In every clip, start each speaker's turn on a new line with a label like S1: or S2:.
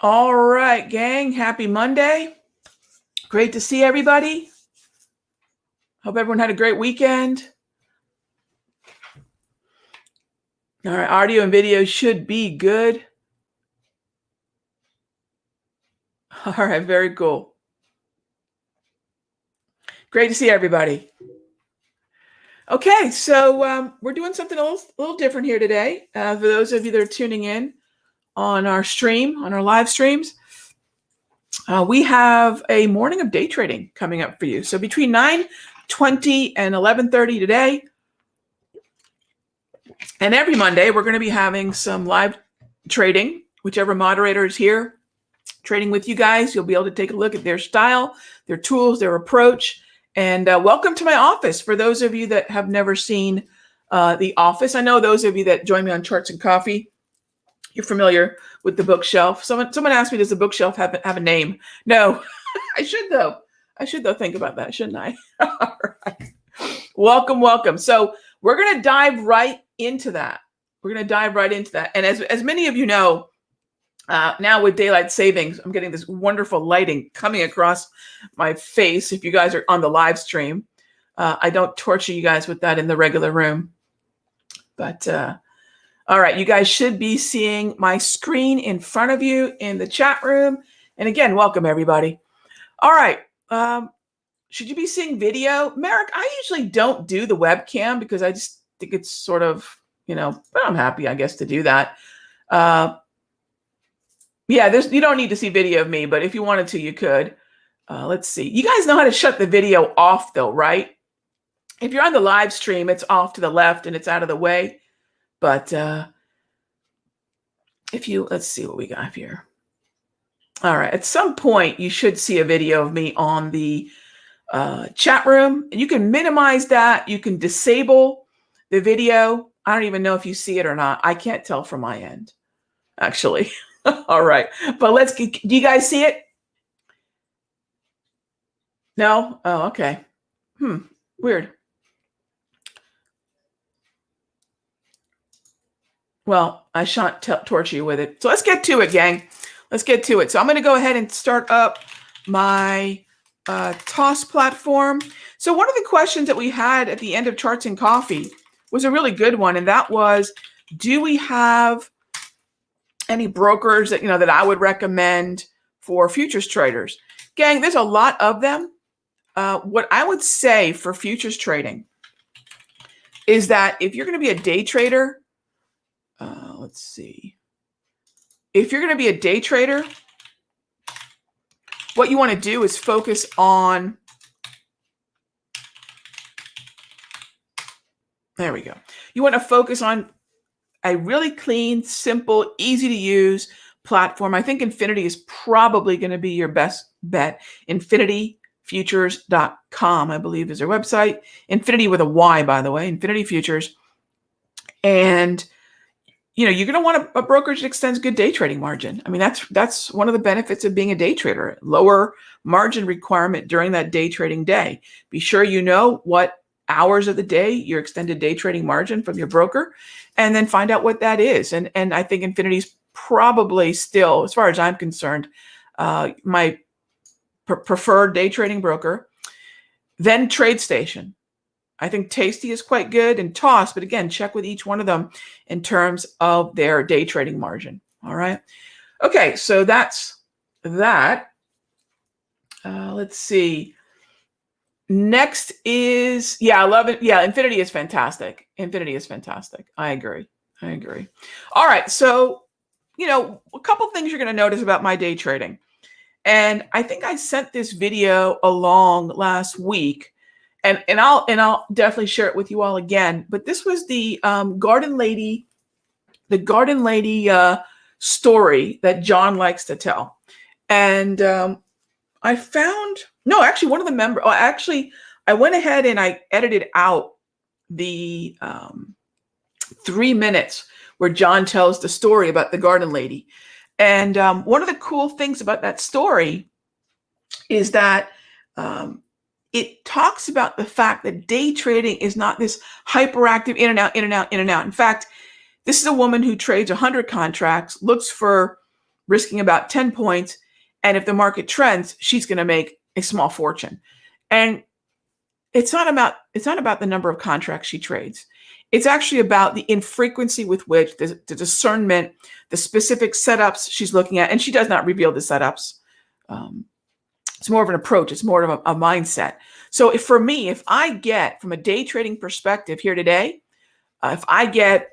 S1: All right, gang. Happy Monday. Great to see everybody. Hope everyone had a great weekend. All right, audio and video should be good. All right, very cool. Great to see everybody. Okay, so we're doing something a little different here today. For those of you that are tuning in on our stream, on our live streams, we have a morning of day trading coming up for you. So between 9:20 and 11:30 today, and every Monday, we're going to be having some live trading. Whichever moderator is here trading with you guys, you'll be able to take a look at their style, their tools, their approach. And welcome to my office. For those of you that have never seen the office, I know those of you that join me on Charts and Coffee, you're familiar with the bookshelf. Someone asked me, does the bookshelf have a name? No, I should though. I should though think about that, shouldn't I? All right. Welcome. So we're going to dive right into that. And as many of you know, now with daylight savings, I'm getting this wonderful lighting coming across my face. If you guys are on the live stream, I don't torture you guys with that in the regular room. But all right, you guys should be seeing my screen in front of you in the chat room. And again, welcome everybody. All right. Should you be seeing video? Merrick, I usually don't do the webcam because I just think it's sort of, but I'm happy, I guess, to do that. Yeah, you don't need to see video of me, but if you wanted to, you could. Let's see. You guys know how to shut the video off though, right? If you're on the live stream, it's off to the left and it's out of the way. But let's see what we got here. All right. At some point, you should see a video of me on the chat room. And you can minimize that. You can disable the video. I don't even know if you see it or not. I can't tell from my end, actually. All right. But do you guys see it? No? Oh, okay. Weird. Well, I shan't torture you with it. So let's get to it, gang. Let's get to it. So I'm going to go ahead and start up my Toss platform. So one of the questions that we had at the end of Charts and Coffee was a really good one. And that was, do we have any brokers that, that I would recommend for futures traders? Gang, there's a lot of them. What I would say for futures trading is that if you're going to be a day trader, let's see. If you're going to be a day trader, what you want to do is focus on, there we go. You want to focus on a really clean, simple, easy to use platform. I think Infinity is probably going to be your best bet. InfinityFutures.com, I believe, is their website. Infinity with a Y, by the way, Infinity Futures. And you're going to want a brokerage that extends good day trading margin. I mean, that's one of the benefits of being a day trader. Lower margin requirement during that day trading day. Be sure you know what hours of the day your extended day trading margin from your broker, and then find out what that is. And I think Infinity's probably still, as far as I'm concerned, my preferred day trading broker. Then TradeStation. I think Tasty is quite good, and Toss, but again, check with each one of them in terms of their day trading margin. All right. Okay, so that's that. Let's see. Next is, I love it. Yeah, Infinity is fantastic. I agree. All right, so, a couple things you're going to notice about my day trading. And I think I sent this video along last week. And I'll definitely share it with you all again. But this was the Garden Lady story that John likes to tell. And I found, one of the members, I went ahead and I edited out the 3 minutes where John tells the story about the Garden Lady. And one of the cool things about that story is that it talks about the fact that day trading is not this hyperactive in and out. In fact, this is a woman who trades 100 contracts, looks for risking about 10 points. And if the market trends, she's going to make a small fortune. And it's not about the number of contracts she trades. It's actually about the infrequency with which the discernment, the specific setups she's looking at, and she does not reveal the setups. It's more of an approach. It's more of a mindset. So for me, if I get, from a day trading perspective here today, if I get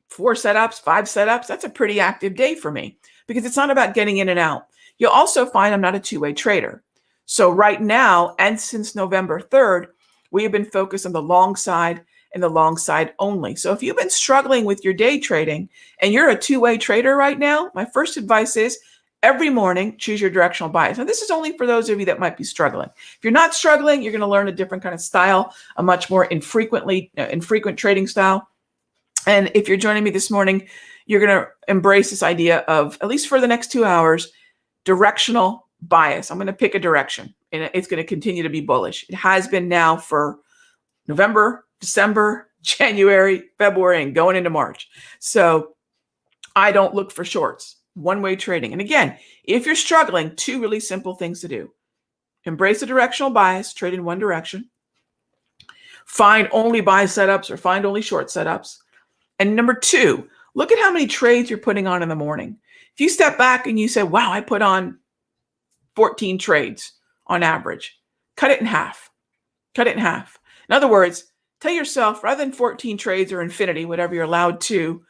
S1: 4 setups, 5 setups, that's a pretty active day for me, because it's not about getting in and out. You'll also find I'm not a two-way trader. So right now, and since November 3rd, we have been focused on the long side and the long side only. So if you've been struggling with your day trading and you're a two-way trader right now, my first advice is every morning, choose your directional bias. Now, this is only for those of you that might be struggling. If you're not struggling, you're going to learn a different kind of style, a much more infrequent trading style. And if you're joining me this morning, you're going to embrace this idea of, at least for the next 2 hours, directional bias. I'm going to pick a direction, and it's going to continue to be bullish. It has been now for November, December, January, February, and going into March. So I don't look for shorts, one-way trading. And again, if you're struggling, 2 really simple things to do. Embrace the directional bias, trade in one direction. Find only buy setups or find only short setups. And number 2, look at how many trades you're putting on in the morning. If you step back and you say, wow, I put on 14 trades on average, cut it in half. Cut it in half. In other words, tell yourself, rather than 14 trades or infinity, whatever you're allowed to,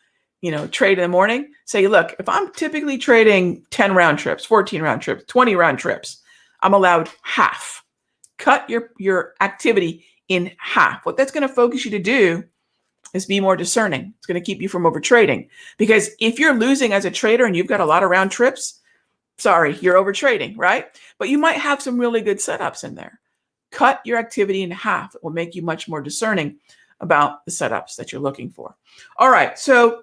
S1: trade in the morning, say, look, if I'm typically trading 10 round trips, 14 round trips, 20 round trips, I'm allowed half. Cut your activity in half. What that's going to focus you to do is be more discerning. It's going to keep you from over trading. Because if you're losing as a trader and you've got a lot of round trips, sorry, you're over trading, right? But you might have some really good setups in there. Cut your activity in half. It will make you much more discerning about the setups that you're looking for. All right, so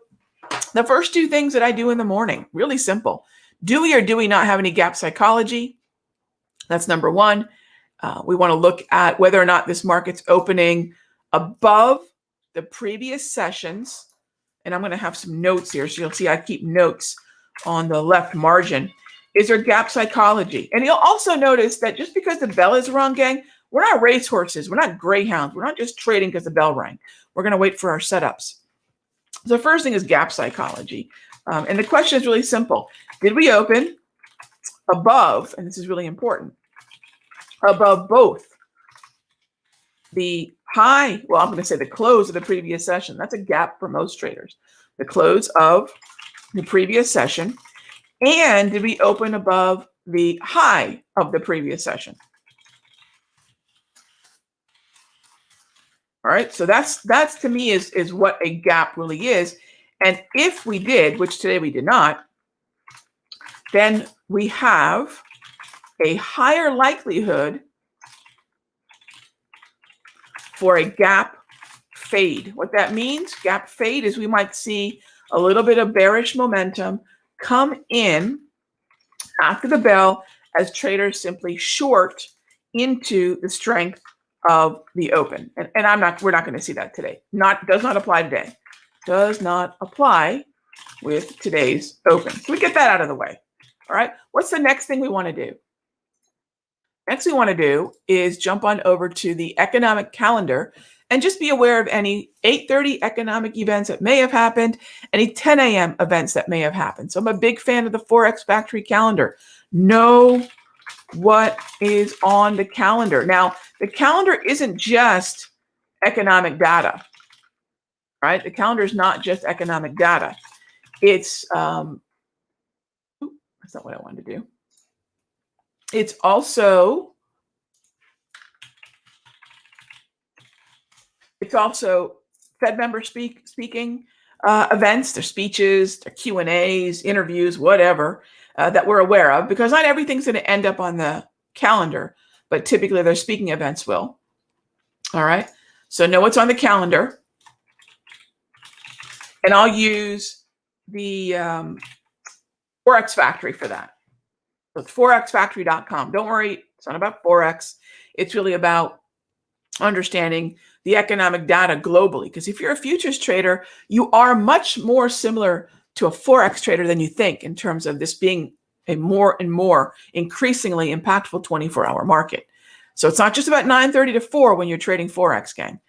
S1: the first 2 things that I do in the morning, really simple. Do we or do we not have any gap psychology? That's number 1. We want to look at whether or not this market's opening above the previous sessions. And I'm going to have some notes here. So you'll see I keep notes on the left margin. Is there gap psychology? And you'll also notice that just because the bell is rung, gang, we're not racehorses. We're not greyhounds. We're not just trading because the bell rang. We're going to wait for our setups. So the first thing is gap psychology. And the question is really simple. Did we open above, and this is really important, above both the high, well, I'm going to say the close of the previous session. That's a gap for most traders. The close of the previous session. And did we open above the high of the previous session? All right, so that's to me is what a gap really is. And if we did, which today we did not, then we have a higher likelihood for a gap fade. What that means, gap fade, is we might see a little bit of bearish momentum come in after the bell as traders simply short into the strength of the open. And we're not going to see that today. Does not apply today. Does not apply with today's open. So we get that out of the way. All right. What's the next thing we want to do? Next thing we want to do is jump on over to the economic calendar and just be aware of any 8:30 economic events that may have happened, any 10 a.m. events that may have happened. So I'm a big fan of the Forex Factory calendar. Know what is on the calendar. Now, the calendar isn't just economic data, right? The calendar is not just economic data. It's, that's not what I wanted to do. It's also Fed member speaking events, their speeches, their Q&As, interviews, whatever, that we're aware of, because not everything's going to end up on the calendar, but typically their speaking events will. All right. So know what's on the calendar. And I'll use the Forex Factory for that. So it's forexfactory.com. Don't worry, it's not about Forex. It's really about understanding the economic data globally. Because if you're a futures trader, you are much more similar to a Forex trader than you think in terms of this being a more and more increasingly impactful 24-hour market. So it's not just about 9:30 to 4 when you're trading Forex, gang.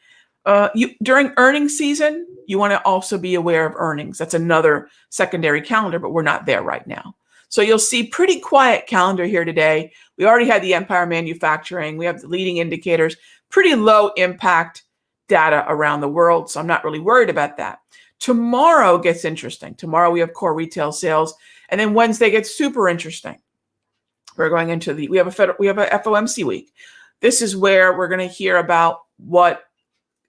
S1: During earnings season, you want to also be aware of earnings. That's another secondary calendar, but we're not there right now. So you'll see pretty quiet calendar here today. We already had the Empire Manufacturing. We have the leading indicators, pretty low impact data around the world. So I'm not really worried about that. Tomorrow gets interesting. Tomorrow we have core retail sales, and then Wednesday gets super interesting. We're going into we have a FOMC week. This is where we're going to hear about what,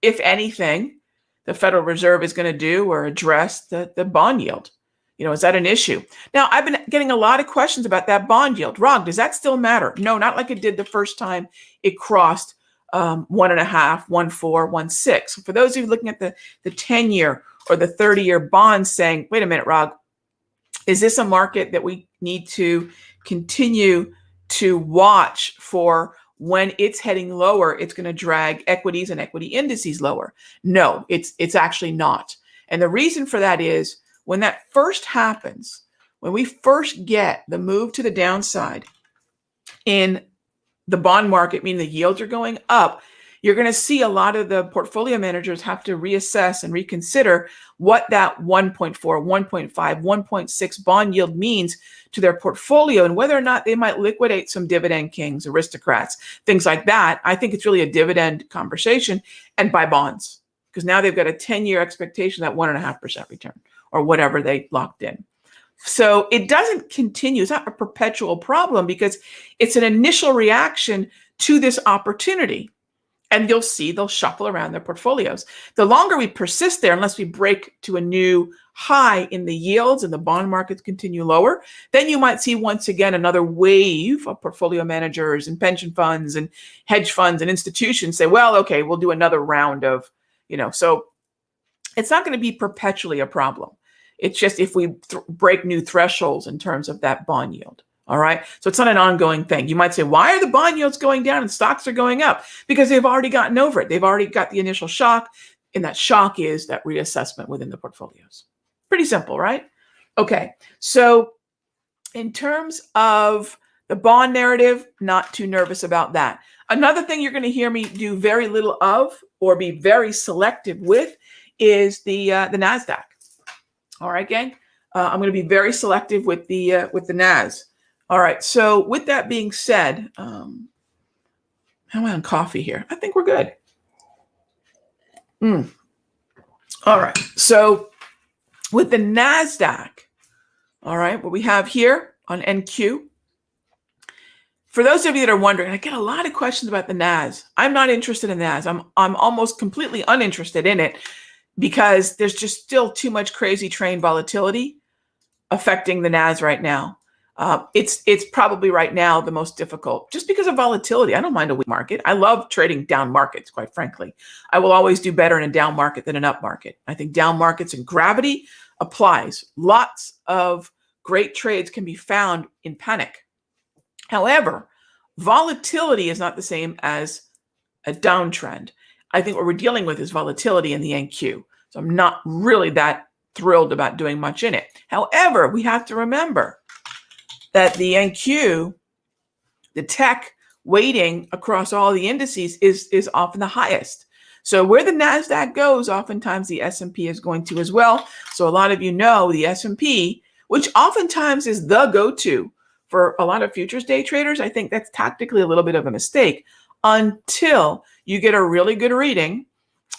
S1: if anything, the Federal Reserve is going to do or address the bond yield. Is that an issue? Now, I've been getting a lot of questions about that bond yield. Rog, does that still matter? No, not like it did the first time it crossed 1.5, 1.4, 1.6. So for those of you looking at the 10-year or the 30-year bonds saying, wait a minute, Rog, is this a market that we need to continue to watch for? When it's heading lower, it's going to drag equities and equity indices lower. No, it's actually not. And the reason for that is when that first happens, when we first get the move to the downside in the bond market, meaning the yields are going up, you're going to see a lot of the portfolio managers have to reassess and reconsider what that 1.4, 1.5, 1.6 bond yield means to their portfolio and whether or not they might liquidate some dividend kings, aristocrats, things like that. I think it's really a dividend conversation and buy bonds because now they've got a 10-year expectation that 1.5% return or whatever they locked in. So it doesn't continue. It's not a perpetual problem because it's an initial reaction to this opportunity. And you'll see they'll shuffle around their portfolios. The longer we persist there, unless we break to a new high in the yields and the bond markets continue lower, then you might see once again another wave of portfolio managers and pension funds and hedge funds and institutions say, well, okay, we'll do another round of, so it's not going to be perpetually a problem. It's just if we break new thresholds in terms of that bond yield. All right. So it's not an ongoing thing. You might say, why are the bond yields going down and stocks are going up? Because they've already gotten over it. They've already got the initial shock. And that shock is that reassessment within the portfolios. Pretty simple, right? Okay. So in terms of the bond narrative, not too nervous about that. Another thing you're going to hear me do very little of or be very selective with is the NASDAQ. All right, gang. I'm going to be very selective with the NAS. All right. So with that being said, how am I on coffee here? I think we're good. All right. So with the NASDAQ, all right, what we have here on NQ, for those of you that are wondering, I get a lot of questions about the NAS. I'm not interested in NAS. I'm almost completely uninterested in it because there's just still too much crazy train volatility affecting the NAS right now. It's probably right now the most difficult just because of volatility. I don't mind a weak market. I love trading down markets, quite frankly. I will always do better in a down market than an up market. I think down markets and gravity applies. Lots of great trades can be found in panic. However, volatility is not the same as a downtrend. I think what we're dealing with is volatility in the NQ. So I'm not really that thrilled about doing much in it. However, we have to remember that the NQ, the tech weighting across all the indices is often the highest. So where the NASDAQ goes, oftentimes the S&P is going to as well. So a lot of you know the S&P, which oftentimes is the go-to for a lot of futures day traders. I think that's tactically a little bit of a mistake until you get a really good reading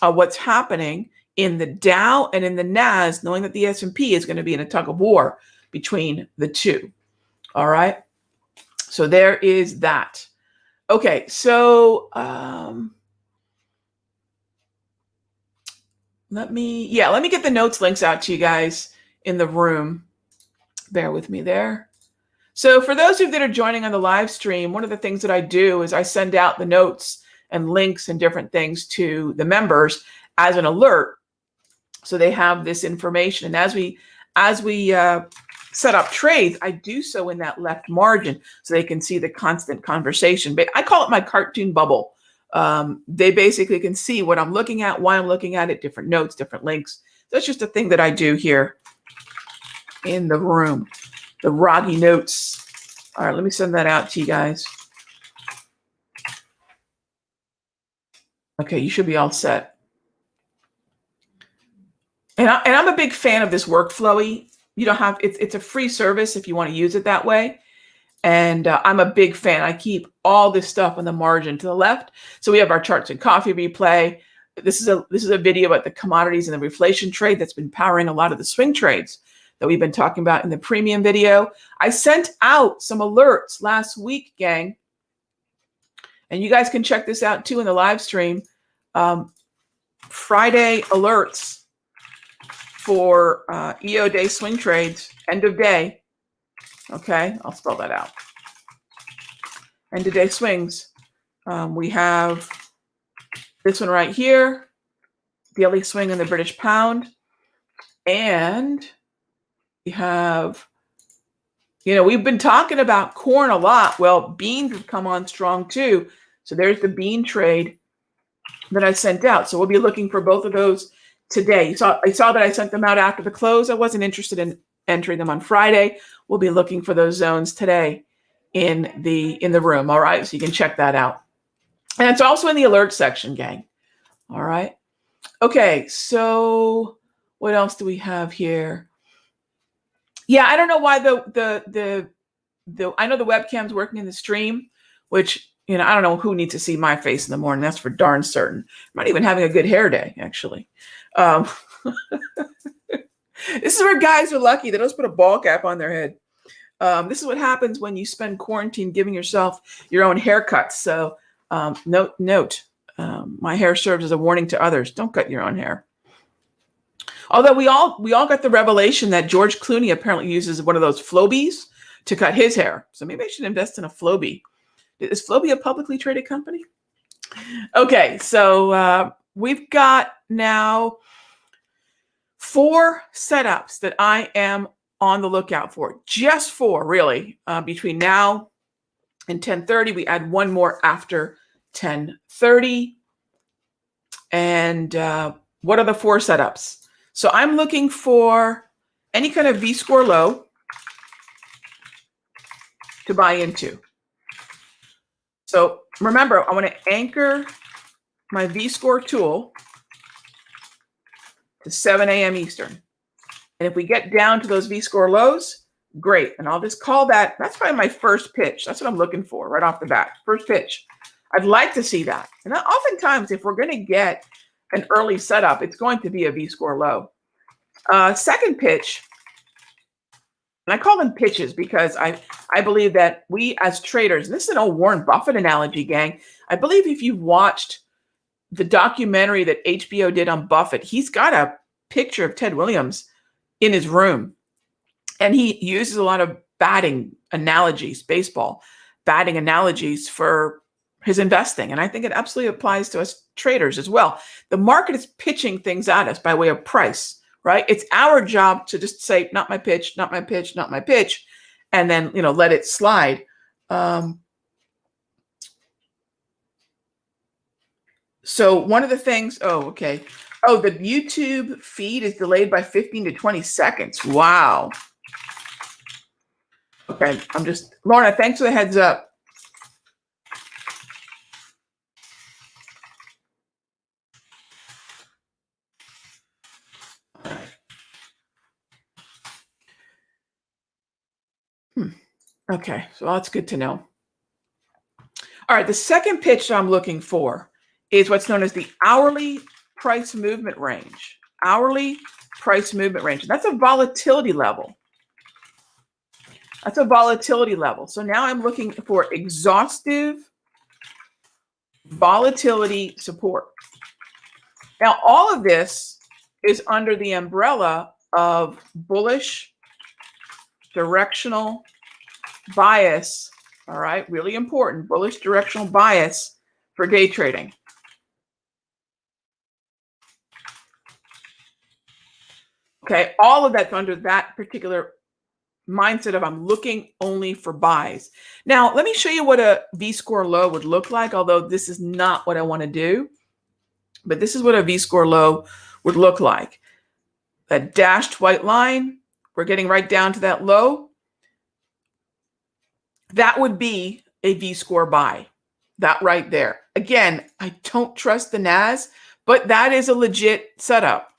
S1: of what's happening in the Dow and in the NAS, knowing that the S&P is going to be in a tug of war between the two. All right. So there is that. Okay. So let me get the notes links out to you guys in the room. Bear with me there. So for those of you that are joining on the live stream, one of the things that I do is I send out the notes and links and different things to the members as an alert. So they have this information. And as we set up trades, I do so in that left margin so they can see the constant conversation. But I call it my cartoon bubble. They basically can see what I'm looking at, why I'm looking at it, different notes, different links. That's just a thing that I do here in the room. The Raghee notes. All right, let me send that out to you guys. Okay, you should be all set. And I'm a big fan of this workflowy. You don't have, it's a free service if you want to use it that way. And I'm a big fan. I keep all this stuff on the margin to the left. So we have our charts and coffee replay. This is a video about the commodities and the reflation trade that's been powering a lot of the swing trades that we've been talking about in the premium video. I sent out some alerts last week, gang. And you guys can check this out too in the live stream. Friday alerts for EO day swing trades, end of day. Okay, I'll spell that out. End of day swings. We have this one right here, daily swing in the British pound. And we have, we've been talking about corn a lot. Well, beans have come on strong too. So there's the bean trade that I sent out. So we'll be looking for both of those today. I saw that I sent them out after the close. I wasn't interested in entering them on Friday. We'll be looking for those zones today in the room. All right, so you can check that out. And it's also in the alert section, gang. All right. Okay, so what else do we have here? Yeah, I don't know why I know the webcam's working in the stream, which, I don't know who needs to see my face in the morning. That's for darn certain. I'm not even having a good hair day, actually. This is where guys are lucky. They don't put a ball cap on their head. This is what happens when you spend quarantine giving yourself your own haircuts. So note, my hair serves as a warning to others. Don't cut your own hair. Although we all got the revelation that George Clooney apparently uses one of those Flobies to cut his hair. So maybe I should invest in a Flobie. Is Flobie a publicly traded company? Okay, so we've got now 4 setups that I am on the lookout for. Just 4, really. Between now and 10:30, we add one more after 10:30. And what are the 4 setups? So I'm looking for any kind of V-score low to buy into. So remember, I want to anchor my V-score tool to 7 a.m. Eastern. And if we get down to those V-score lows, great. And I'll just call that, that's probably my first pitch. That's what I'm looking for right off the bat. First pitch. I'd like to see that. And oftentimes, if we're going to get an early setup, it's going to be a V-score low. Second pitch, and I call them pitches because I believe that we as traders, and this is an old Warren Buffett analogy, gang. I believe if you've watched the documentary that HBO did on Buffett, he's got a picture of Ted Williams in his room. And he uses a lot of batting analogies, baseball batting analogies for his investing. And I think it absolutely applies to us traders as well. The market is pitching things at us by way of price, right? It's our job to just say, not my pitch, not my pitch, not my pitch, and then, let it slide. So one of the things, the YouTube feed is delayed by 15 to 20 seconds. Wow. Okay, Lorna, thanks for the heads up. Okay, so that's good to know. All right, the second pitch that I'm looking for is what's known as the hourly price movement range. Hourly price movement range. That's a volatility level. That's a volatility level. So now I'm looking for exhaustive volatility support. Now, all of this is under the umbrella of bullish directional bias. All right, really important, bullish directional bias for day trading. Okay, all of that's under that particular mindset of I'm looking only for buys. Now, let me show you what a V-score low would look like, although this is not what I want to do. But this is what a V-score low would look like. A dashed white line we're getting right down to that low. That would be a V-score buy. That right there. Again, I don't trust the NAS, but that is a legit setup.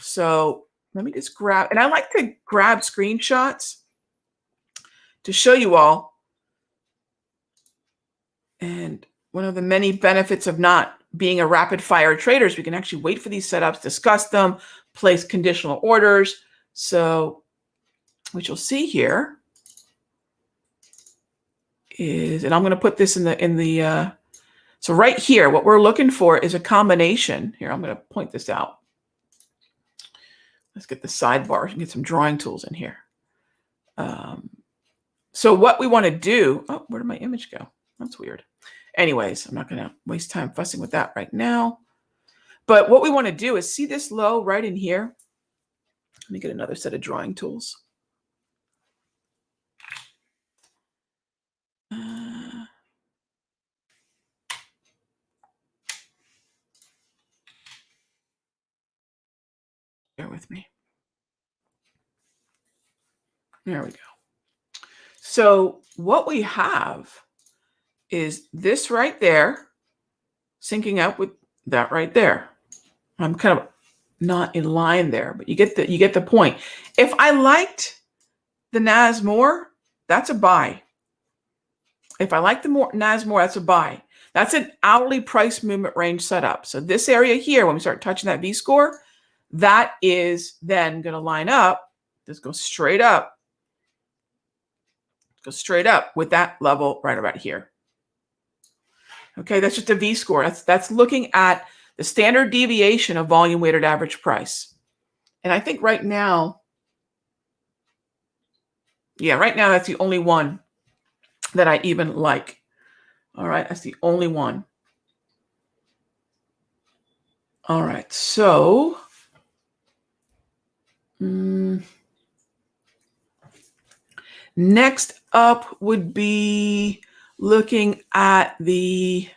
S1: So let me just grab, and I like to grab screenshots to show you all. And one of the many benefits of not being a rapid fire trader is we can actually wait for these setups, discuss them, place conditional orders. So what you'll see here is, and I'm going to put this in the so right here, what we're looking for is a combination. Here, I'm going to point this out. Let's get the sidebar and get some drawing tools in here. So what we want to do, oh, where did my image go? That's weird. Anyways, I'm not going to waste time fussing with that right now. But what we want to do is see this low right in here. Let me get another set of drawing tools. Bear with me. There we go. So what we have is this right there syncing up with that right there. I'm kind of not in line there, but you get the point. If I liked the NAS more, that's a buy. If I like the NAS more, that's a buy. That's an hourly price movement range setup. So this area here, when we start touching that V-score, that is then going to line up. Just go straight up. Go straight up with that level right about here. Okay, that's just a V-score. That's looking at the standard deviation of volume weighted average price. And I think right now, yeah, right now that's the only one that I even like. All right, that's the only one. All right, so next up would be looking at I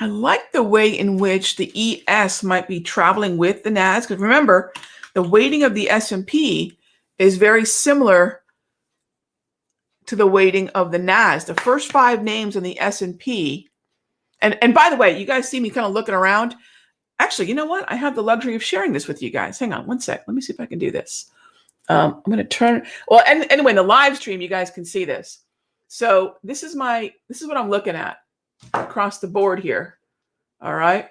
S1: like the way in which the ES might be traveling with the NAS, because remember, the weighting of the S&P is very similar to the weighting of the NAS. The first 5 names in the S&P, and by the way, you guys see me kind of looking around. Actually, you know what? I have the luxury of sharing this with you guys. Hang on one sec. Let me see if I can do this. I'm going to turn, well, and anyway, in the live stream, you guys can see this. So this is what I'm looking at across the board here. All right.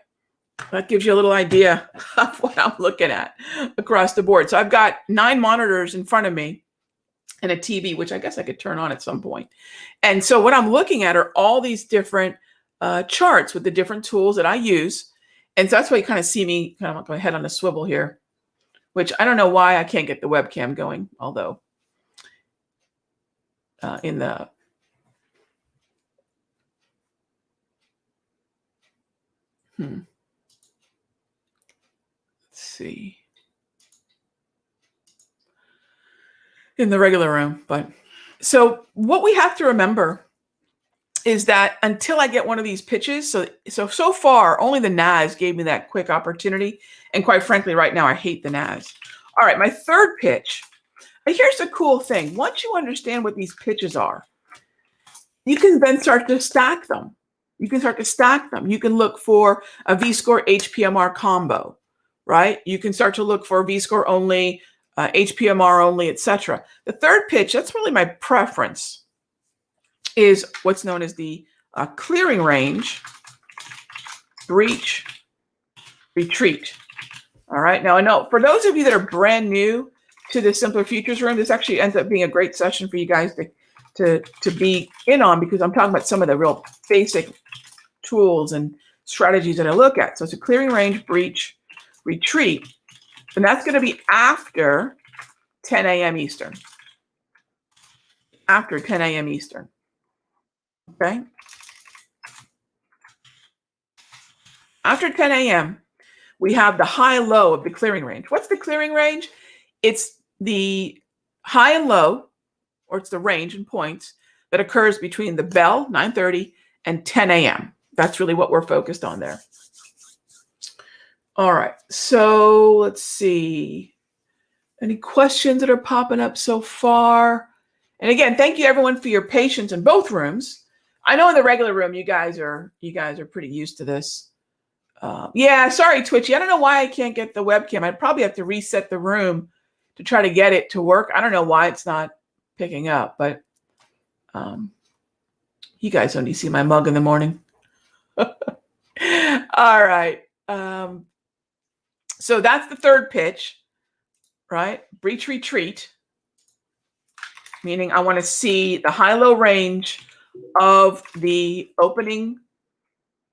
S1: That gives you a little idea of what I'm looking at across the board. So I've got 9 monitors in front of me and a TV, which I guess I could turn on at some point. And so what I'm looking at are all these different charts with the different tools that I use. And so that's why you kind of see me kind of like my head on a swivel here, which I don't know why I can't get the webcam going, although in the let's see, in the regular room. But so what we have to remember is that until I get one of these pitches, so far only the NAS gave me that quick opportunity, and quite frankly, right now I hate the NAS. All right, my third pitch. Here's the cool thing: once you understand what these pitches are, you can then start to stack them. You can start to stack them. You can look for a V-score HPMR combo, right? You can start to look for V-score only, HPMR only, etc. The third pitch, that's really my preference, is what's known as the clearing range, breach, retreat. All right. Now, I know for those of you that are brand new to the Simpler Futures room, this actually ends up being a great session for you guys to be in on, because I'm talking about some of the real basic tools and strategies that I look at. So it's a clearing range, breach, retreat, and that's going to be after 10 a.m. Eastern. After 10 a.m. Eastern. Okay. After 10 a.m., we have the high-low of the clearing range. What's the clearing range? It's the high and low, or it's the range in points that occurs between the bell, 9:30, and 10 a.m. That's really what we're focused on there. All right, so let's see. Any questions that are popping up so far? And again, thank you everyone for your patience in both rooms. I know in the regular room, you guys are pretty used to this. Yeah, sorry, Twitchy. I don't know why I can't get the webcam. I'd probably have to reset the room to try to get it to work. I don't know why it's not picking up, but you guys don't need to see my mug in the morning. All right. So that's the third pitch, right? Breach retreat, meaning I want to see the high-low range of the opening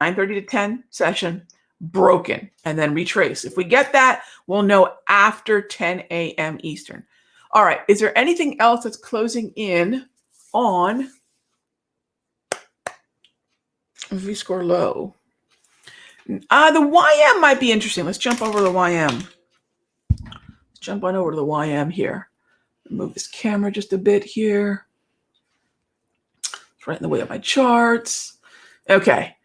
S1: 9:30 to 10 session broken and then retrace. If we get that, we'll know after 10 a.m. Eastern. All right. Is there anything else that's closing in on V-score low? The YM might be interesting. Let's jump over to the YM. Let's jump on over to the YM here. Move this camera just a bit here. It's right in the way of my charts. Okay.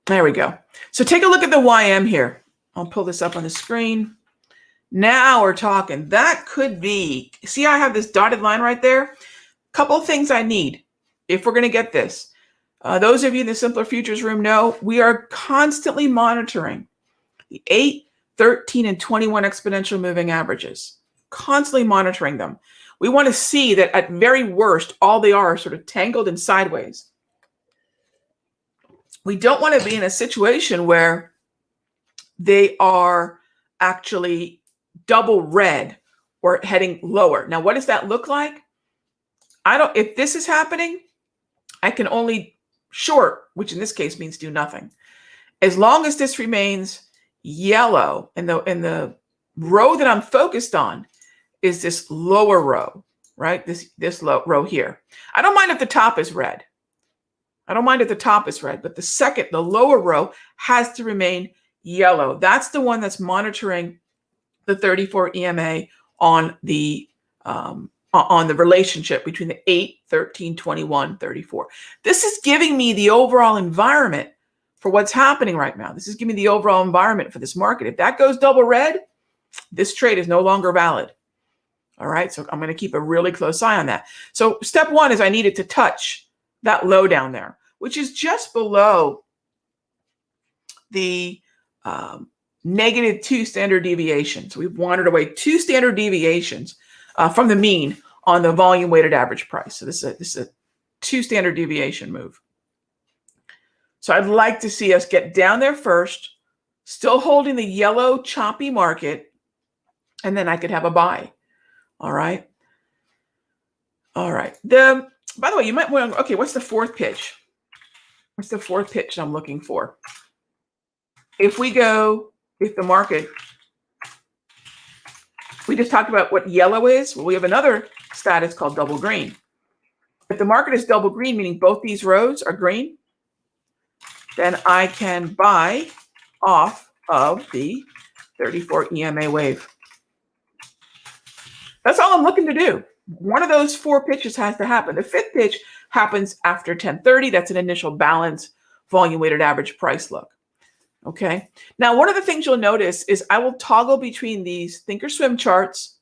S1: There we go. So take a look at the YM here. I'll pull this up on the screen. Now we're talking. That could be, see how I have this dotted line right there? Couple of things I need if we're going to get this. Those of you in the Simpler Futures room know we are constantly monitoring the 8, 13, and 21 exponential moving averages. Constantly monitoring them. We want to see that at very worst, all they are sort of tangled and sideways. We don't want to be in a situation where they are actually double red or heading lower. Now, what does that look like? If this is happening, I can only short, which in this case means do nothing. As long as this remains yellow and the row that I'm focused on is this lower row, right? This low row here. I don't mind if the top is red. I don't mind if the top is red, but the lower row has to remain yellow. That's the one that's monitoring the 34 EMA on the relationship between the 8, 13, 21, 34. This is giving me the overall environment for what's happening right now. This is giving me the overall environment for this market. If that goes double red, this trade is no longer valid. All right, so I'm going to keep a really close eye on that. So step one is I needed to touch that low down there, which is just below the -2 standard deviations. We've wandered away 2 standard deviations from the mean on the volume weighted average price. So this is a 2 standard deviation move. So I'd like to see us get down there first, still holding the yellow choppy market, and then I could have a buy. All right. All right. By the way, you might want to, okay, what's the fourth pitch? What's the fourth pitch I'm looking for? If the market, we just talked about what yellow is. Well, we have another status called double green. If the market is double green, meaning both these rows are green, then I can buy off of the 34 EMA wave. That's all I'm looking to do. One of those 4 pitches has to happen. The 5th pitch happens after 10:30. That's an initial balance volume weighted average price look. Okay. Now, one of the things you'll notice is I will toggle between these Thinkorswim charts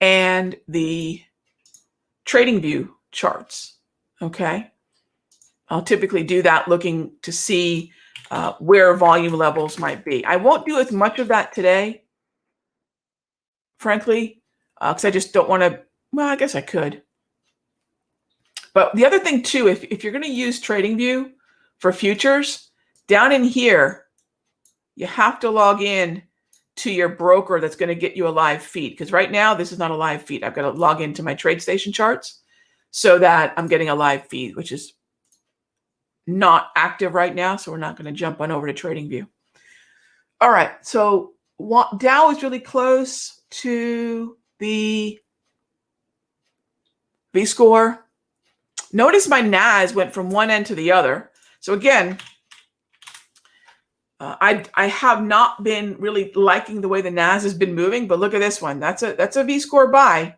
S1: and the TradingView charts. Okay. I'll typically do that looking to see where volume levels might be. I won't do as much of that today, frankly, because I just don't want to, well, I guess I could. But the other thing too, if you're going to use TradingView for futures, down in here, you have to log in to your broker that's going to get you a live feed. Because right now, this is not a live feed. I've got to log into my TradeStation charts so that I'm getting a live feed, which is not active right now. So we're not going to jump on over to TradingView. All right. So Dow is really close to the V-score. Notice my NAS went from one end to the other. So again, I have not been really liking the way the NAS has been moving, but look at this one. That's a V-score buy.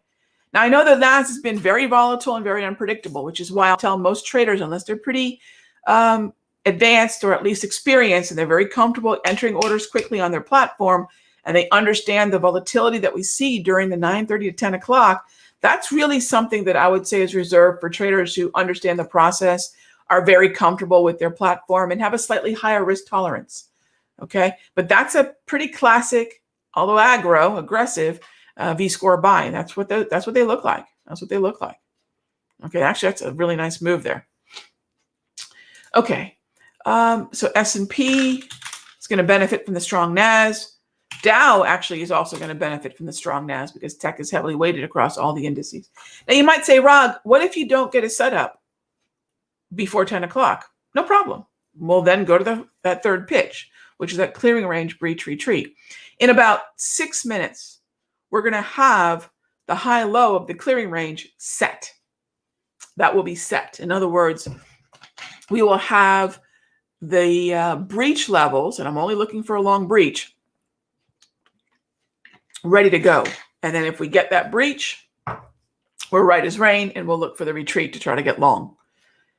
S1: Now, I know the NAS has been very volatile and very unpredictable, which is why I'll tell most traders, unless they're pretty advanced or at least experienced and they're very comfortable entering orders quickly on their platform and they understand the volatility that we see during the 9:30 to 10 o'clock, that's really something that I would say is reserved for traders who understand the process, are very comfortable with their platform, and have a slightly higher risk tolerance. Okay, but that's a pretty classic, although aggressive V-score buy. And that's what they look like. That's what they look like. Okay, actually, that's a really nice move there. Okay, so S&P is going to benefit from the strong NAS. Dow actually is also going to benefit from the strong NAS because tech is heavily weighted across all the indices. Now you might say, Rog, what if you don't get a setup before 10 o'clock? No problem. We'll then go to that third pitch, which is that clearing range breach retreat. In about 6 minutes, we're going to have the high low of the clearing range set. That will be set. In other words, we will have the breach levels, and I'm only looking for a long breach, ready to go. And then if we get that breach, we're right as rain, and we'll look for the retreat to try to get long.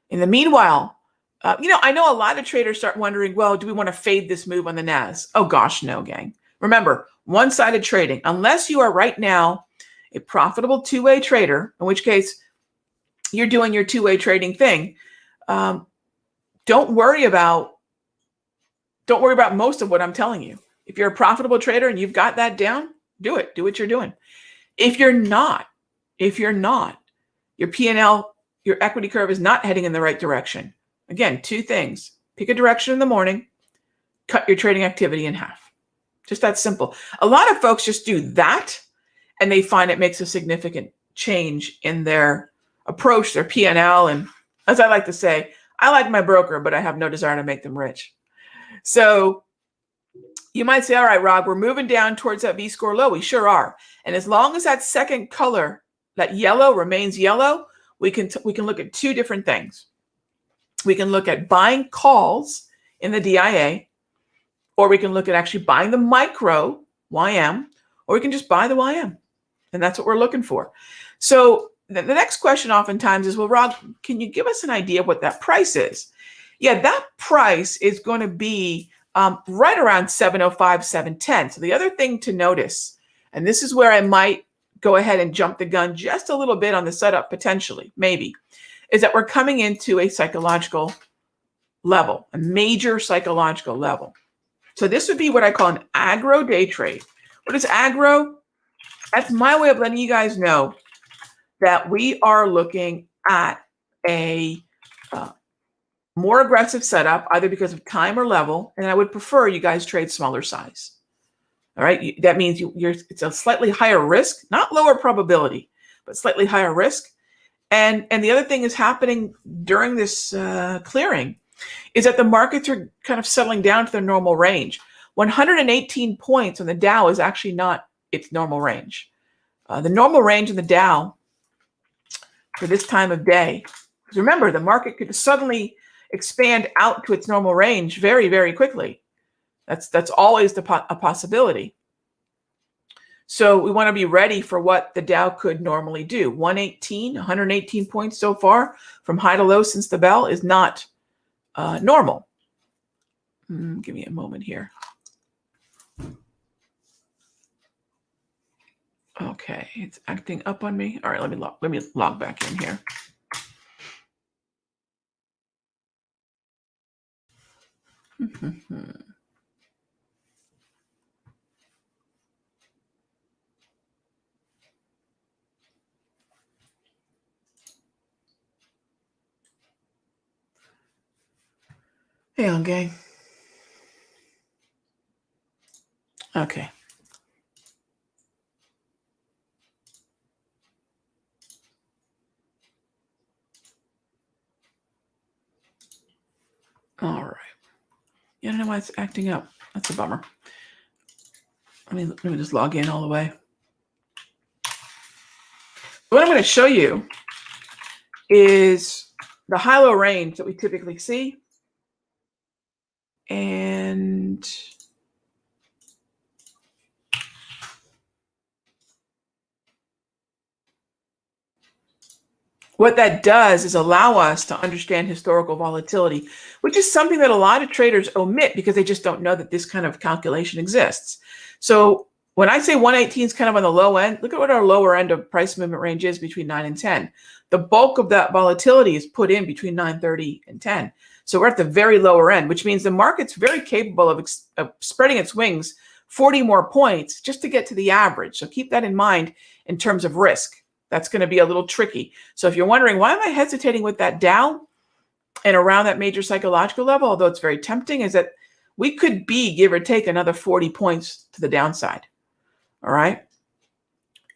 S1: In the meanwhile, I know a lot of traders start wondering, well, do we want to fade this move on the NAS? Oh gosh, no, gang. Remember, one-sided trading, unless you are right now a profitable two-way trader, in which case you're doing your two-way trading thing. Don't worry about most of what I'm telling you. If you're a profitable trader and you've got that down, do it. Do what you're doing. If you're not, your P&L, your equity curve is not heading in the right direction. Again, two things. Pick a direction in the morning, cut your trading activity in half. Just that simple. A lot of folks just do that, and they find it makes a significant change in their approach, their P&L. And as I like to say, I like my broker, but I have no desire to make them rich. So you might say, all right, Rob, we're moving down towards that V-score low. We sure are. And as long as that second color, that yellow, remains yellow, we can look at two different things. We can look at buying calls in the DIA, or we can look at actually buying the micro YM, or we can just buy the YM. And that's what we're looking for. So the next question oftentimes is, well, Rob, can you give us an idea of what that price is? Yeah, that price is going to be right around 705, 710. So the other thing to notice, and this is where I might go ahead and jump the gun just a little bit on the setup potentially, maybe, is that we're coming into a psychological level, a major psychological level. So this would be what I call an aggro day trade. What is aggro? That's my way of letting you guys know that we are looking at a more aggressive setup, either because of time or level, and I would prefer you guys trade smaller size. All right, that means it's a slightly higher risk, not lower probability, but slightly higher risk. And the other thing is happening during this clearing is that the markets are kind of settling down to their normal range. 118 points on the Dow is actually not its normal range. The normal range in the Dow for this time of day, because remember, the market could suddenly expand out to its normal range very, very quickly. That's always a possibility. So we want to be ready for what the Dow could normally do. 118 points so far from high to low since the bell is not normal. Give me a moment here. Okay, it's acting up on me. All right, let me log back in here. Hang on, gang. Okay. All right. Yeah, I don't know why it's acting up. That's a bummer. Let me just log in all the way. What I'm going to show you is the high-low range that we typically see. And what that does is allow us to understand historical volatility, which is something that a lot of traders omit because they just don't know that this kind of calculation exists. So when I say 118 is kind of on the low end, look at what our lower end of price movement range is between 9 and 10. The bulk of that volatility is put in between 9:30 and 10. So we're at the very lower end, which means the market's very capable of spreading its wings 40 more points just to get to the average. So keep that in mind in terms of risk. That's going to be a little tricky. So if you're wondering, why am I hesitating with that Dow and around that major psychological level, although it's very tempting, is that we could be, give or take, another 40 points to the downside. All right.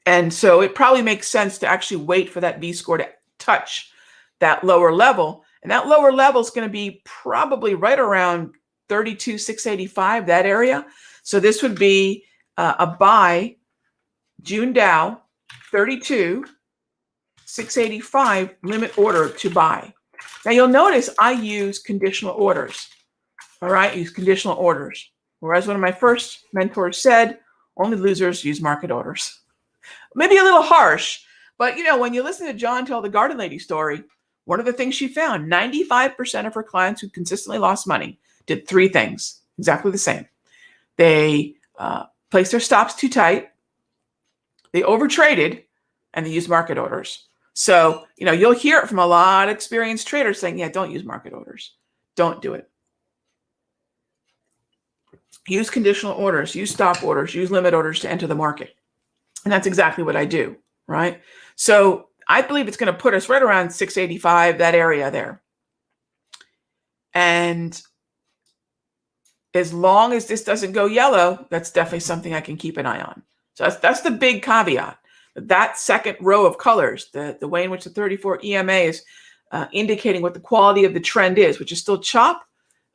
S1: And so it probably makes sense to actually wait for that V score to touch that lower level. And that lower level is going to be probably right around 32,685, that area. So this would be a buy, June Dow, 32,685 limit order to buy. Now you'll notice I use conditional orders. All right, use conditional orders. Whereas one of my first mentors said, only losers use market orders. Maybe a little harsh, but when you listen to John tell the Garden Lady story, one of the things she found, 95% of her clients who consistently lost money did three things, exactly the same. They placed their stops too tight, they overtraded, and they used market orders. So, you'll hear it from a lot of experienced traders saying, yeah, don't use market orders. Don't do it. Use conditional orders, use stop orders, use limit orders to enter the market. And that's exactly what I do, right? So I believe it's going to put us right around 685, that area there. And as long as this doesn't go yellow, that's definitely something I can keep an eye on. So that's the big caveat. That second row of colors, the way in which the 34 EMA is indicating what the quality of the trend is, which is still chop,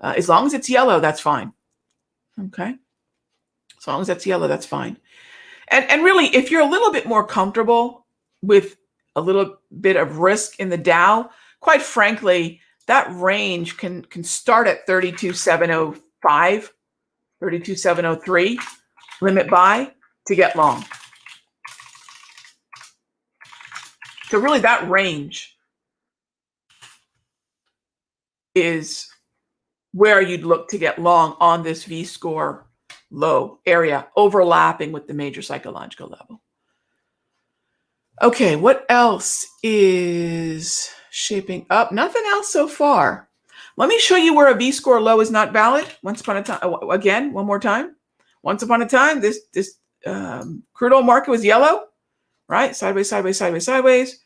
S1: as long as it's yellow, that's fine. Okay. As long as that's yellow, that's fine. And really, if you're a little bit more comfortable with a little bit of risk in the Dow, quite frankly, that range can start at 32,705, 32,703, limit buy to get long. So really that range is where you'd look to get long on this V-score low area, overlapping with the major psychological level. Okay, what else is shaping up? Nothing else so far. Let me show you where a V-score low is not valid. Once upon a time, again, one more time. Once upon a time, this crude oil market was yellow, right? Sideways, sideways, sideways, sideways.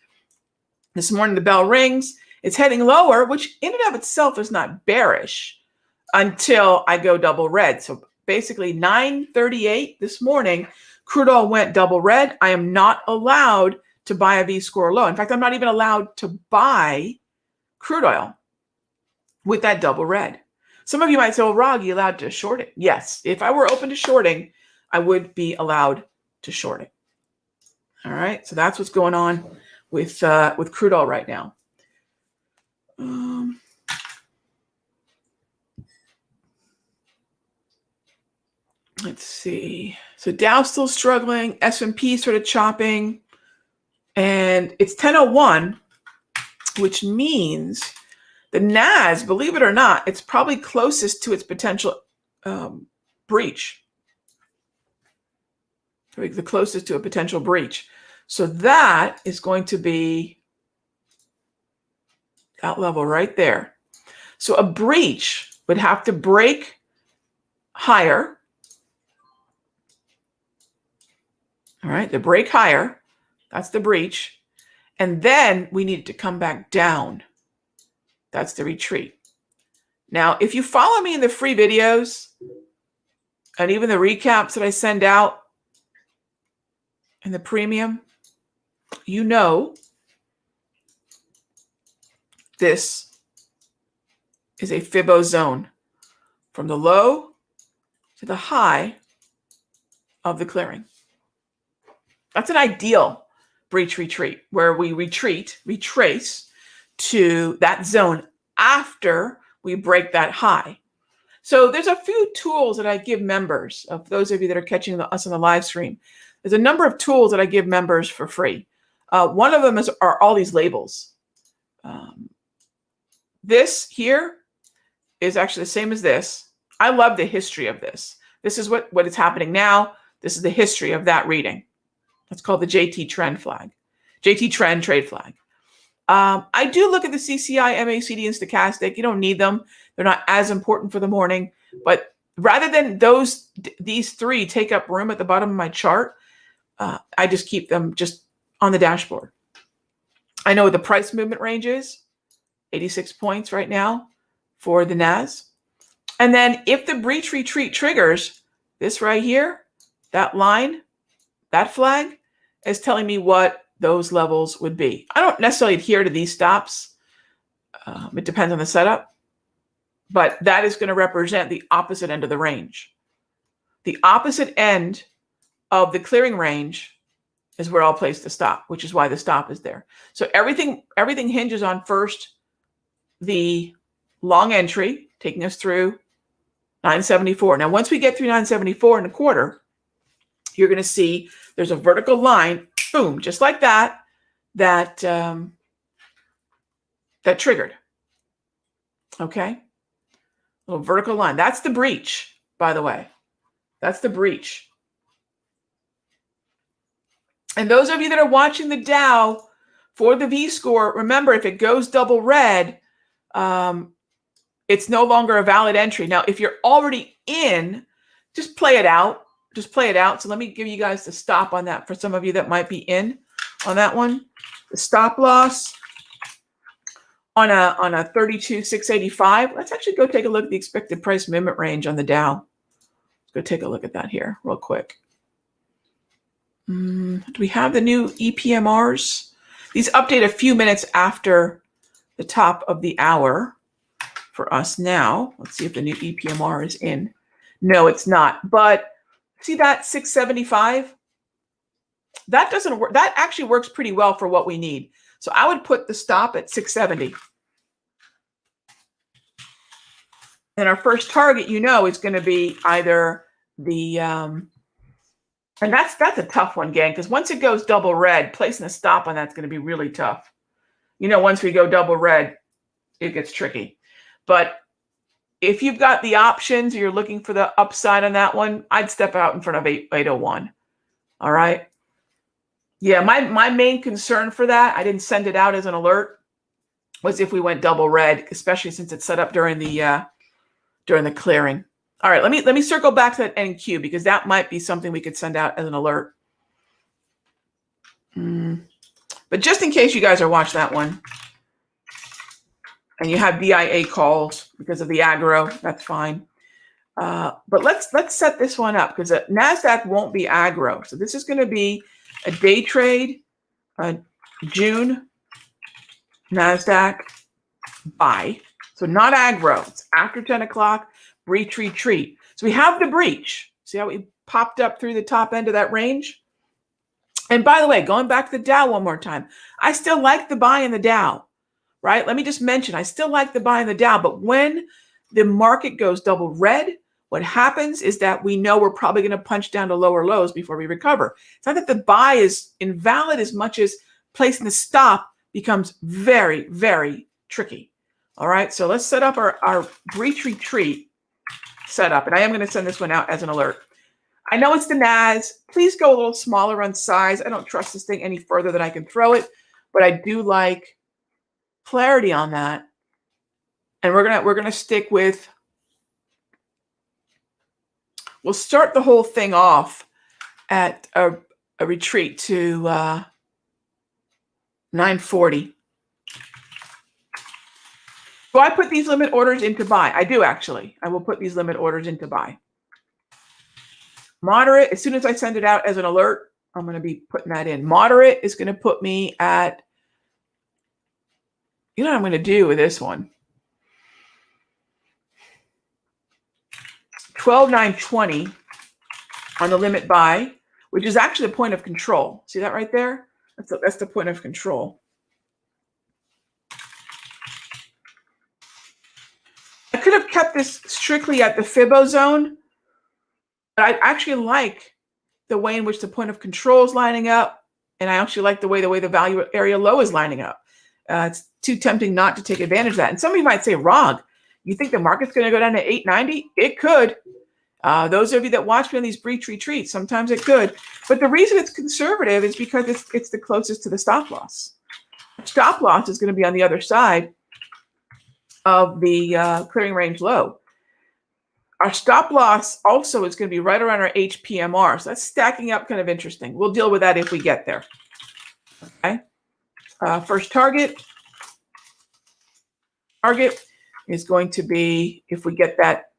S1: This morning, the bell rings. It's heading lower, which in and of itself is not bearish until I go double red. So basically 9:38 this morning, crude oil went double red. I am not allowed to buy a V-score low. In fact, I'm not even allowed to buy crude oil with that double red. Some of you might say, well, Raghee, you allowed to short it? Yes. If I were open to shorting, I would be allowed to short it. All right. So that's what's going on with crude oil right now. Let's see. So Dow's still struggling. S&P sort of chopping. And it's 10:01, which means the NAS, believe it or not, it's probably closest to its potential breach. The closest to a potential breach. So that is going to be that level right there. So a breach would have to break higher. All right, the break higher, that's the breach. And then we need it to come back down. That's the retreat. Now, if you follow me in the free videos and even the recaps that I send out in the premium, you know this is a Fibbo zone from the low to the high of the clearing. That's an ideal breach retreat where we retrace to that zone after we break that high. So there's a few tools that I give members, of those of you that are catching us on the live stream. There's a number of tools that I give members for free. One of them are all these labels. This here is actually the same as this. I love the history of this. This is what is happening now. This is the history of that reading. That's called the JT trend flag, JT trend trade flag. I do look at the CCI, MACD, and stochastic. You don't need them. They're not as important for the morning. But rather than these three take up room at the bottom of my chart, I just keep them just on the dashboard. I know what the price movement range is, 86 points right now for the NAS. And then if the breach retreat triggers, this right here, that line, that flag is telling me what those levels would be. I don't necessarily adhere to these stops. It depends on the setup. But that is going to represent the opposite end of the range. The opposite end of the clearing range is where I'll place the stop, which is why the stop is there. So everything hinges on first the long entry, taking us through 974. Now, once we get through 974 and a quarter, you're going to see there's a vertical line, boom, just like that, that triggered. Okay? Little vertical line. That's the breach, by the way. That's the breach. And those of you that are watching the Dow for the V-score, remember, if it goes double red, it's no longer a valid entry. Now, if you're already in, just play it out. Just play it out. So let me give you guys the stop on that for some of you that might be in on that one. The stop loss on a 32,685. Let's actually go take a look at the expected price movement range on the Dow. Let's go take a look at that here real quick. Do we have the new EPMRs? These update a few minutes after the top of the hour for us now. Let's see if the new EPMR is in. No, it's not. But see that 675? That doesn't work. That actually works pretty well for what we need. So I would put the stop at 670. And our first target, is going to be either the, and that's a tough one, gang, because once it goes double red, placing a stop on that's going to be really tough. Once we go double red, it gets tricky. But if you've got the options, or you're looking for the upside on that one, I'd step out in front of 801. All right. Yeah, my main concern for that, I didn't send it out as an alert, was if we went double red, especially since it's set up during the clearing. All right, let me circle back to that NQ, because that might be something we could send out as an alert. But just in case you guys are watching that one, and you have BIA calls because of the aggro, that's fine. But let's set this one up, because NASDAQ won't be aggro. So this is going to be a day trade, June NASDAQ buy. So not aggro. It's after 10 o'clock, breach retreat. So we have the breach. See how we popped up through the top end of that range? And by the way, going back to the Dow one more time, I still like the buy in the Dow. Right? Let me just mention, I still like the buy in the Dow, but when the market goes double red, what happens is that we know we're probably going to punch down to lower lows before we recover. It's not that the buy is invalid as much as placing the stop becomes very, very tricky. All right, so let's set up our breach retreat setup, and I am going to send this one out as an alert. I know it's the NAS. Please go a little smaller on size. I don't trust this thing any further than I can throw it, but I do like clarity on that. And we're gonna stick with, we'll start the whole thing off at a retreat to 940. Do I put these limit orders into buy? I do, actually. I will put these limit orders into buy. Moderate, as soon as I send it out as an alert, I'm going to be putting that in. Moderate is going to put me at, what I'm going to do with this one? 12,920 on the limit buy, which is actually the point of control. See that right there? That's the point of control. I could have kept this strictly at the Fibo zone, but I actually like the way in which the point of control is lining up, and I actually like the way the value area low is lining up. It's too tempting not to take advantage of that. And somebody might say, Rog, you think the market's going to go down to 890? It could. Those of you that watch me on these breach retreats, sometimes it could. But the reason it's conservative is because it's the closest to the stop loss. Stop loss is going to be on the other side of the clearing range low. Our stop loss also is going to be right around our HPMR. So that's stacking up, kind of interesting. We'll deal with that if we get there. Okay. First target is going to be, if we get that,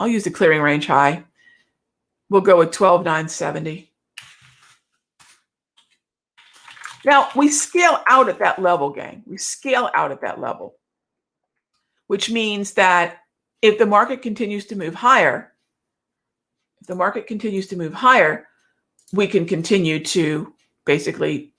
S1: I'll use the clearing range high. We'll go with 12,970. Now, we scale out at that level, gang. We scale out at that level, which means that if the market continues to move higher, we can continue to basically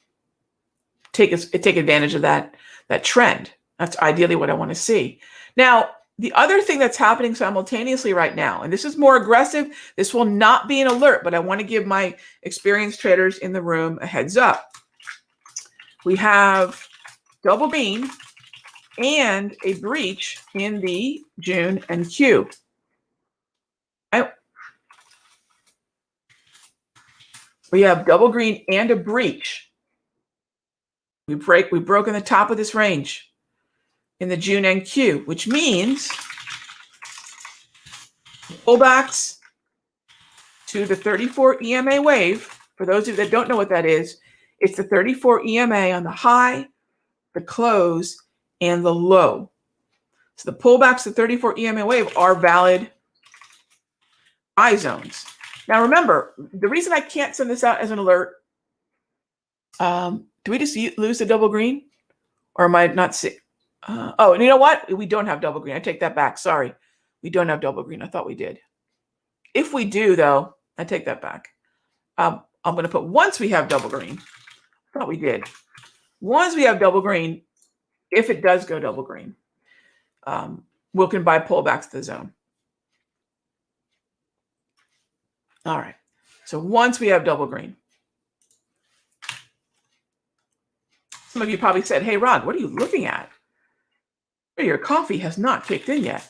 S1: take advantage of that trend. That's ideally what I want to see. Now, the other thing that's happening simultaneously right now, and this is more aggressive, this will not be an alert, but I want to give my experienced traders in the room a heads up. We have double green and a breach in the June NQ. We have double green and a breach. We've broken the top of this range in the June NQ, which means pullbacks to the 34 EMA wave. For those of you that don't know what that is, it's the 34 EMA on the high, the close, and the low. So the pullbacks to 34 EMA wave are valid buy zones. Now remember, the reason I can't send this out as an alert, do we just lose the double green? Or am I not seeing? Oh, and you know what? We don't have double green. I take that back. Sorry. We don't have double green. I thought we did. If we do, though, I take that back. I'm going to put once we have double green. I thought we did. Once we have double green, if it does go double green, we can buy pullbacks to the zone. All right. So once we have double green. Some of you probably said, hey, Rod, what are you looking at? Your coffee has not kicked in yet.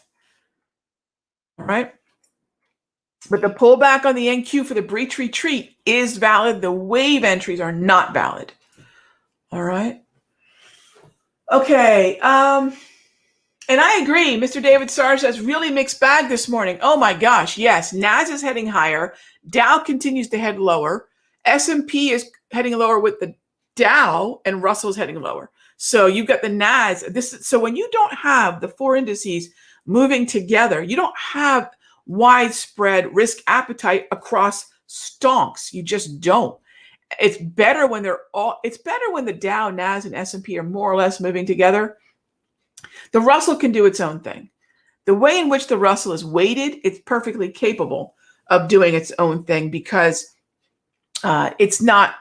S1: All right. But the pullback on the NQ for the breach retreat is valid. The wave entries are not valid. All right. Okay. And I agree. Mr. David Sarr says really mixed bag this morning. Oh my gosh. Yes. NAS is heading higher. Dow continues to head lower. S&P is heading lower with the Dow, and Russell's heading lower. So you've got the NAS. So when you don't have the four indices moving together, you don't have widespread risk appetite across stonks. You just don't. It's better when the Dow, NAS, and S&P are more or less moving together. The Russell can do its own thing. The way in which the Russell is weighted, it's perfectly capable of doing its own thing because it's not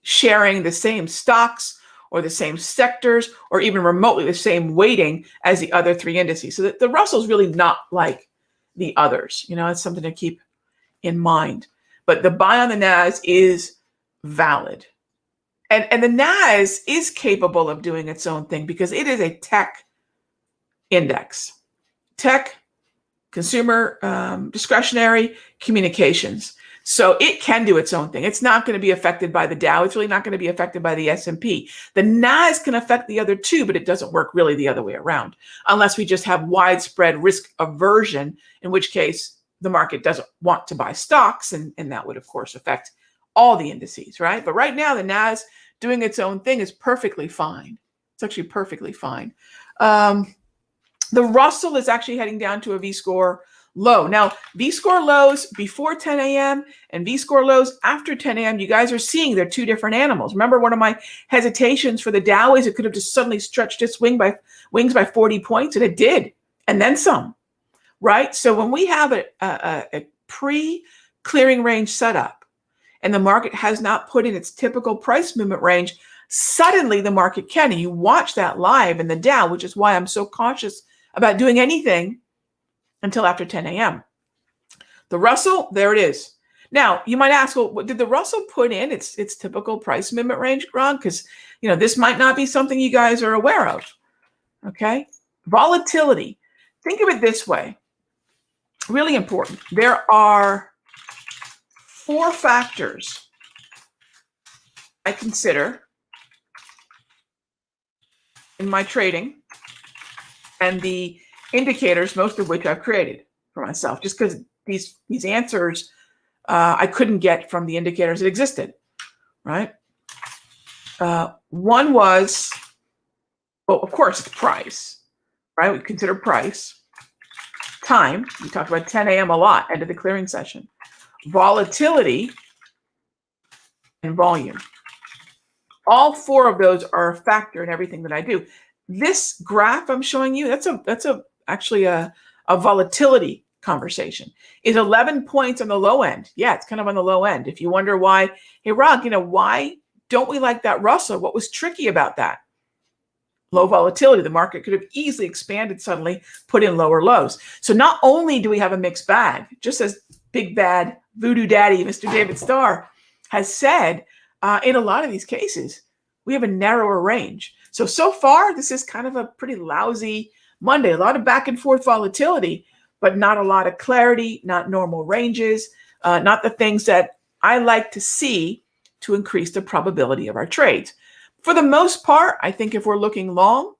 S1: sharing the same stocks or the same sectors or even remotely the same weighting as the other three indices. So the Russell's really not like the others. You know, it's something to keep in mind. But the buy on the NAS is valid. And the NAS is capable of doing its own thing because it is a tech index. Tech, consumer, discretionary, communications. So it can do its own thing. It's not going to be affected by the Dow. It's really not going to be affected by the S&P. The NAS can affect the other two, but it doesn't work really the other way around unless we just have widespread risk aversion, in which case the market doesn't want to buy stocks. And that would, of course, affect all the indices, right? But right now, the NAS doing its own thing is perfectly fine. It's actually perfectly fine. The Russell is actually heading down to a V-score low. Now, V-score lows before 10 a.m. and V-score lows after 10 a.m., you guys are seeing they're two different animals. Remember, one of my hesitations for the Dow is it could have just suddenly stretched its wings by 40 points, and it did, and then some, right? So when we have a pre-clearing range setup and the market has not put in its typical price movement range, suddenly the market can. And you watch that live in the Dow, which is why I'm so cautious about doing anything until after 10 a.m. The Russell, there it is. Now, you might ask, well, did the Russell put in its typical price movement range, Ron? Because, this might not be something you guys are aware of, okay? Volatility. Think of it this way. Really important. There are 4 factors I consider in my trading and the indicators, most of which I've created for myself, just because these answers I couldn't get from the indicators that existed, right? One was, well, of course, price, right? We consider price. Time, we talked about 10 a.m. a lot, end of the clearing session. Volatility and volume. All 4 of those are a factor in everything that I do. This graph I'm showing you, that's actually a volatility conversation. Is 11 points on the low end? Yeah, it's kind of on the low end. If you wonder why, hey, Rog, why don't we like that Russell? What was tricky about that? Low volatility. The market could have easily expanded suddenly, put in lower lows. So not only do we have a mixed bag, just as big bad voodoo daddy, Mr. David Starr, has said, in a lot of these cases, we have a narrower range. So far, this is kind of a pretty lousy Monday. A lot of back and forth volatility, but not a lot of clarity, not normal ranges, not the things that I like to see to increase the probability of our trades. For the most part, I think if we're looking long,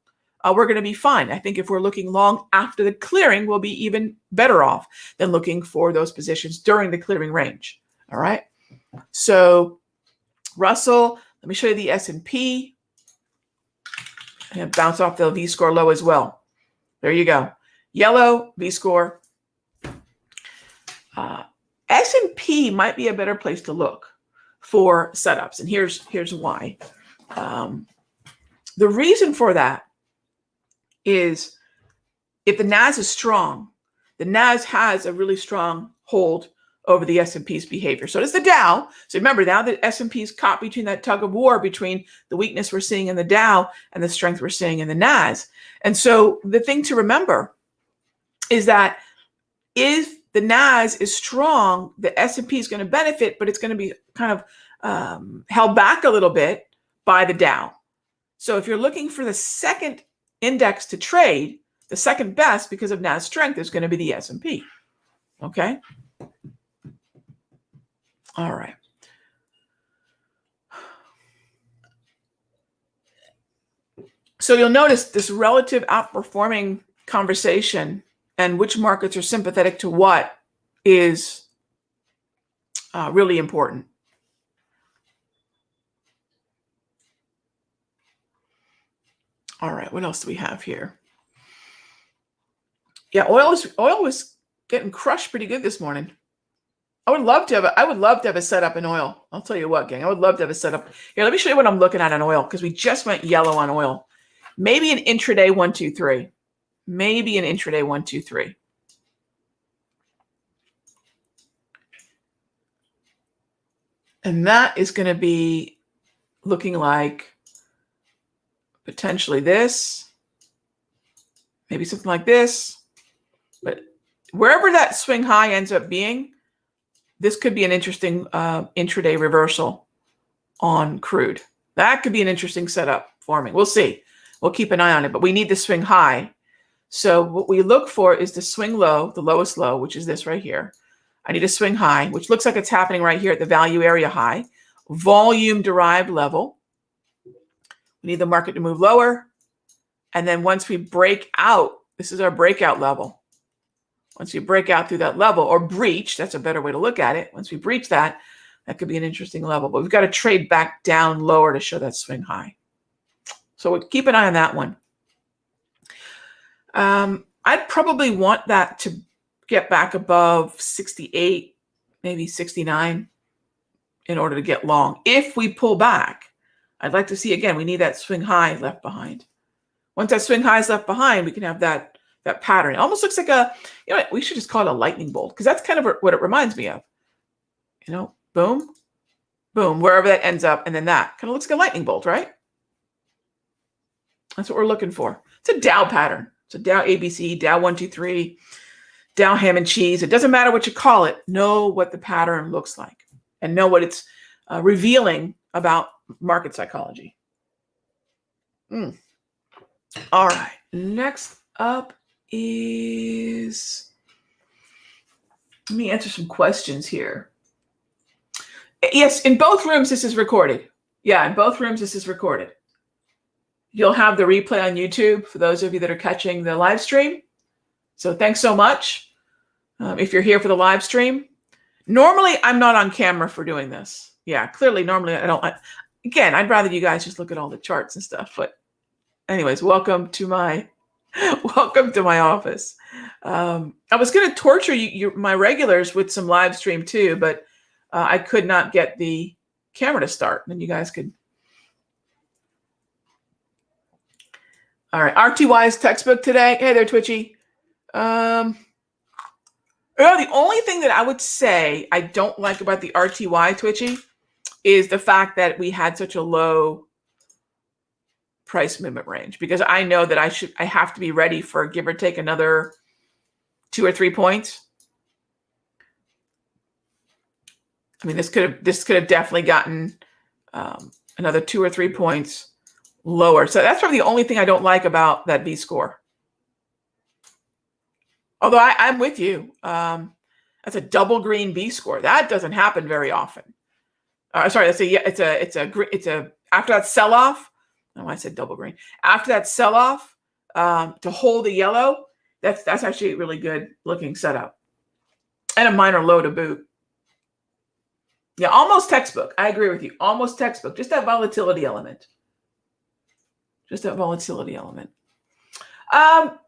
S1: we're going to be fine. I think if we're looking long after the clearing, we'll be even better off than looking for those positions during the clearing range. All right. So Russell, let me show you the S&P. And bounce off the V-score low as well. There you go. Yellow, V-score. S&P might be a better place to look for setups. And here's why. The reason for that is if the NAS is strong, the NAS has a really strong hold over the S&P's behavior. So does the Dow. So remember, now the S&P's caught between that tug of war between the weakness we're seeing in the Dow and the strength we're seeing in the NAS. And so the thing to remember is that if the NAS is strong, the S&P is going to benefit, but it's going to be kind of held back a little bit by the Dow. So if you're looking for the second index to trade, the second best because of NAS strength is going to be the S&P. Okay? All right. So you'll notice this relative outperforming conversation and which markets are sympathetic to what is really important. All right, what else do we have here? Yeah, oil was getting crushed pretty good this morning. I would love to have a setup in oil. I'll tell you what, gang. I would love to have a setup. Here, let me show you what I'm looking at on oil because we just went yellow on oil. Maybe an intraday 1, 2, 3. Maybe an intraday 1, 2, 3. And that is going to be looking like potentially this, maybe something like this. But wherever that swing high ends up being, this could be an interesting intraday reversal on crude. That could be an interesting setup forming. We'll see. We'll keep an eye on it, but we need the swing high. So what we look for is the swing low, the lowest low, which is this right here. I need a swing high, which looks like it's happening right here at the value area high. Volume derived level. We need the market to move lower. And then once we break out, this is our breakout level. Once we break out through that level or breach, that's a better way to look at it. Once we breach that, that could be an interesting level. But we've got to trade back down lower to show that swing high. So we'll keep an eye on that one. I'd probably want that to get back above 68, maybe 69 in order to get long. If we pull back, I'd like to see, again, we need that swing high left behind. Once that swing high is left behind, we can have that pattern. It almost looks like we should just call it a lightning bolt because that's kind of what it reminds me of. Boom, boom, wherever that ends up. And then that kind of looks like a lightning bolt, right? That's what we're looking for. It's a Dow pattern. It's a Dow ABC, Dow 1, 2, 3, Dow ham and cheese. It doesn't matter what you call it. Know what the pattern looks like and know what it's revealing about market psychology. All right. Next up is, let me answer some questions here. Yes, in both rooms, this is recorded. Yeah, in both rooms, this is recorded. You'll have the replay on YouTube for those of you that are catching the live stream. So thanks so much. If you're here for the live stream, normally I'm not on camera for doing this. Yeah, clearly, normally I don't. Again, I'd rather you guys just look at all the charts and stuff. But anyways, welcome to my office. I was going to torture my regulars with some live stream too, but I could not get the camera to start. Then you guys could. All right, RTY's textbook today. Hey there, Twitchy. The only thing that I would say I don't like about the RTY, Twitchy, is the fact that we had such a low price movement range, because I know that I have to be ready for give or take another 2 or 3 points. I mean, this could have definitely gotten another 2 or 3 points lower. So that's probably the only thing I don't like about that V score. Although I'm with you. That's a double green V score. That doesn't happen very often. Sorry, it's a after that sell off. Oh, I said double green. After that sell off, to hold the yellow, that's actually a really good looking setup, and a minor low to boot. Yeah, almost textbook. I agree with you. Almost textbook. Just that volatility element.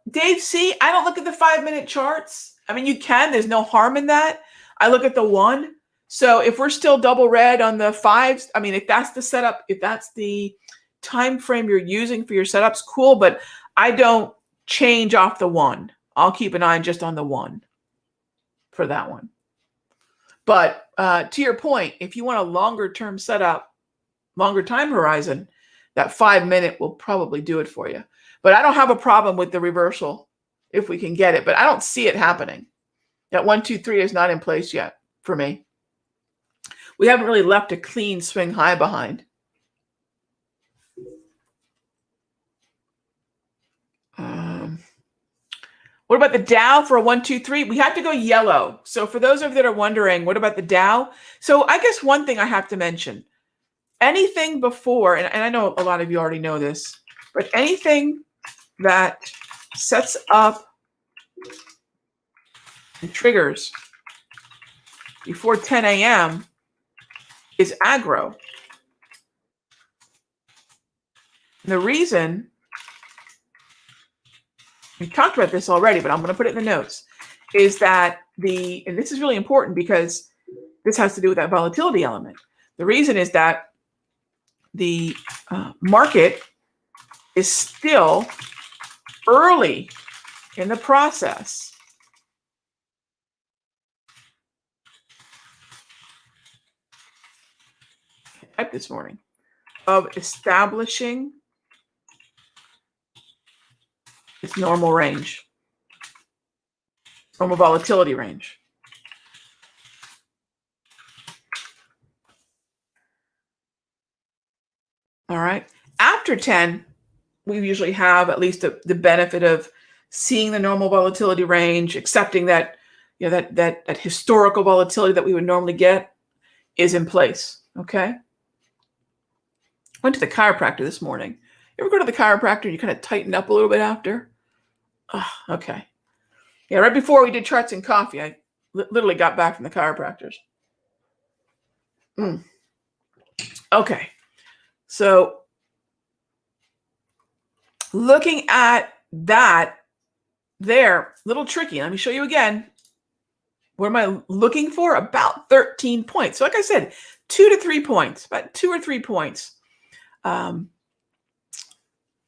S1: Dave C, I don't look at the 5-minute charts. I mean, you can. There's no harm in that. I look at the 1. So if we're still double red on the 5s, I mean, if that's the setup, if that's the time frame you're using for your setups, cool. But I don't change off the 1. I'll keep an eye just on the 1 for that one. But to your point, if you want a longer term setup, longer time horizon, that 5-minute will probably do it for you. But I don't have a problem with the reversal if we can get it. But I don't see it happening. That 1, 2, 3 is not in place yet for me. We haven't really left a clean swing high behind. What about the Dow for a 1, 2, 3? We have to go yellow. So for those of you that are wondering, what about the Dow? So I guess one thing I have to mention, anything before, and I know a lot of you already know this, but anything that sets up and triggers before 10 a.m. is aggro. And the reason, we talked about this already, but I'm going to put it in the notes, is that and this is really important because this has to do with that volatility element. The reason is that the market is still early in the process this morning of establishing its normal range, normal volatility range. All right. After 10, we usually have at least the benefit of seeing the normal volatility range, accepting that, you know, that historical volatility that we would normally get is in place. Okay. Went to the chiropractor this morning. You ever go to the chiropractor and you kind of tighten up a little bit after? Oh, okay. Yeah, right before we did charts and coffee, I literally got back from the chiropractors. Okay. So looking at that there, a little tricky. Let me show you again. What am I looking for? About 13 points. So like I said, 2 to 3 points, about 2 or 3 points.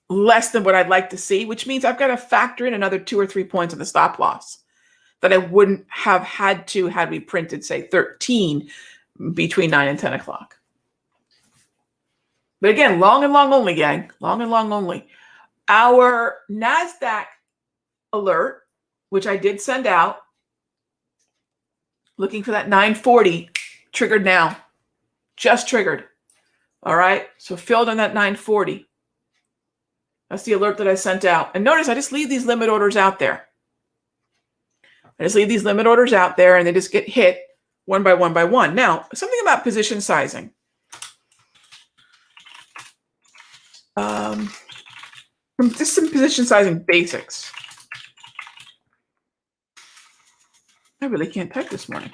S1: Less than what I'd like to see, which means I've got to factor in another 2 or 3 points on the stop loss that I wouldn't have had to had we printed, say, 13 between 9 and 10 o'clock. But again, long and long only, gang. Long and long only. Our NASDAQ alert, which I did send out, Looking for that 940 triggered now. Just triggered. All right. So filled on that 940. That's the alert that I sent out. And notice I just leave these limit orders out there. I just leave these limit orders out there and they just get hit one by one by one. Now, something about position sizing. Just some position sizing basics. I really can't type this morning.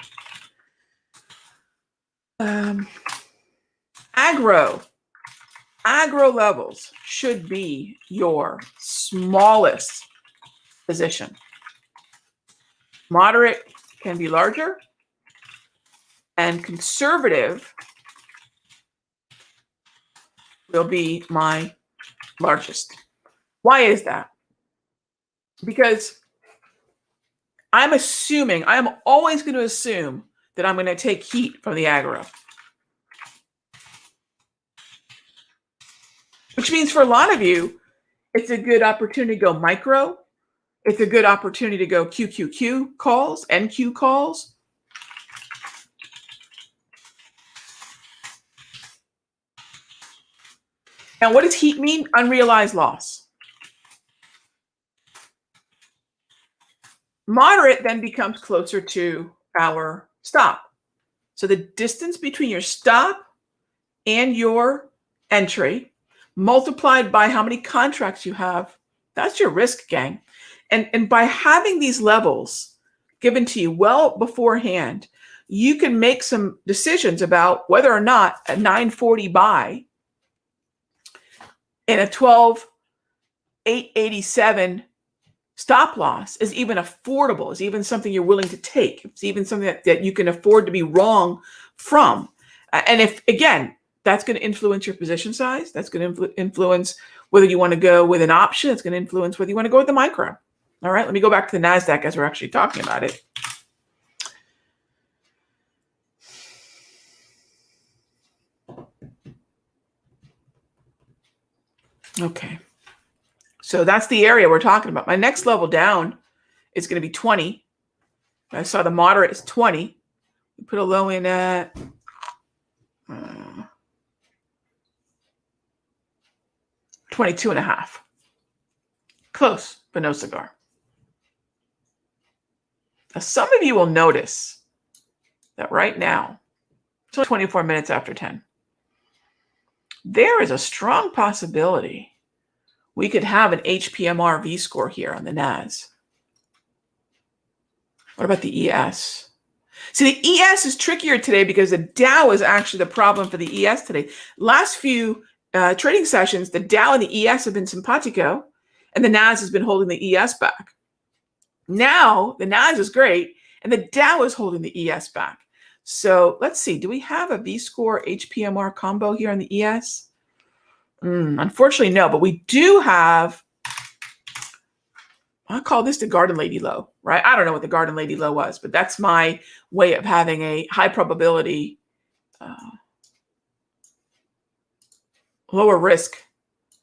S1: Aggro levels should be your smallest position. Moderate can be larger, and conservative will be my largest. Why is that? Because I am always going to assume that I'm going to take heat from the aggro. Which means for a lot of you, it's a good opportunity to go micro. It's a good opportunity to go QQQ calls, NQ calls. And what does heat mean? Unrealized loss. Moderate then becomes closer to our stop. So the distance between your stop and your entry multiplied by how many contracts you have, that's your risk, gang. And by having these levels given to you well beforehand, you can make some decisions about whether or not a 940 buy and a 12,887 stop loss is even affordable, is even something you're willing to take. It's even something that you can afford to be wrong from. And if, again, that's going to influence your position size. That's going to influence whether you want to go with an option. It's going to influence whether you want to go with the micro. All right, let me go back to the NASDAQ as we're actually talking about it. Okay, so that's the area we're talking about. My next level down is going to be 20. I saw the moderate is 20. We put a low in at 22.5. Close, but no cigar. Now, some of you will notice that right now, it's only 24 minutes after 10. There is a strong possibility we could have an HPMR V-score here on the NAS. What about the ES? See, the ES is trickier today because the Dow is actually the problem for the ES today. Last few trading sessions, the Dow and the ES have been simpatico, and the NAS has been holding the ES back. Now, the NAS is great, and the Dow is holding the ES back. So let's see. Do we have a V-score HPMR combo here on the ES? Unfortunately, no. But we do have, I call this the Garden Lady low, right? I don't know what the Garden Lady low was, but that's my way of having a high probability, lower risk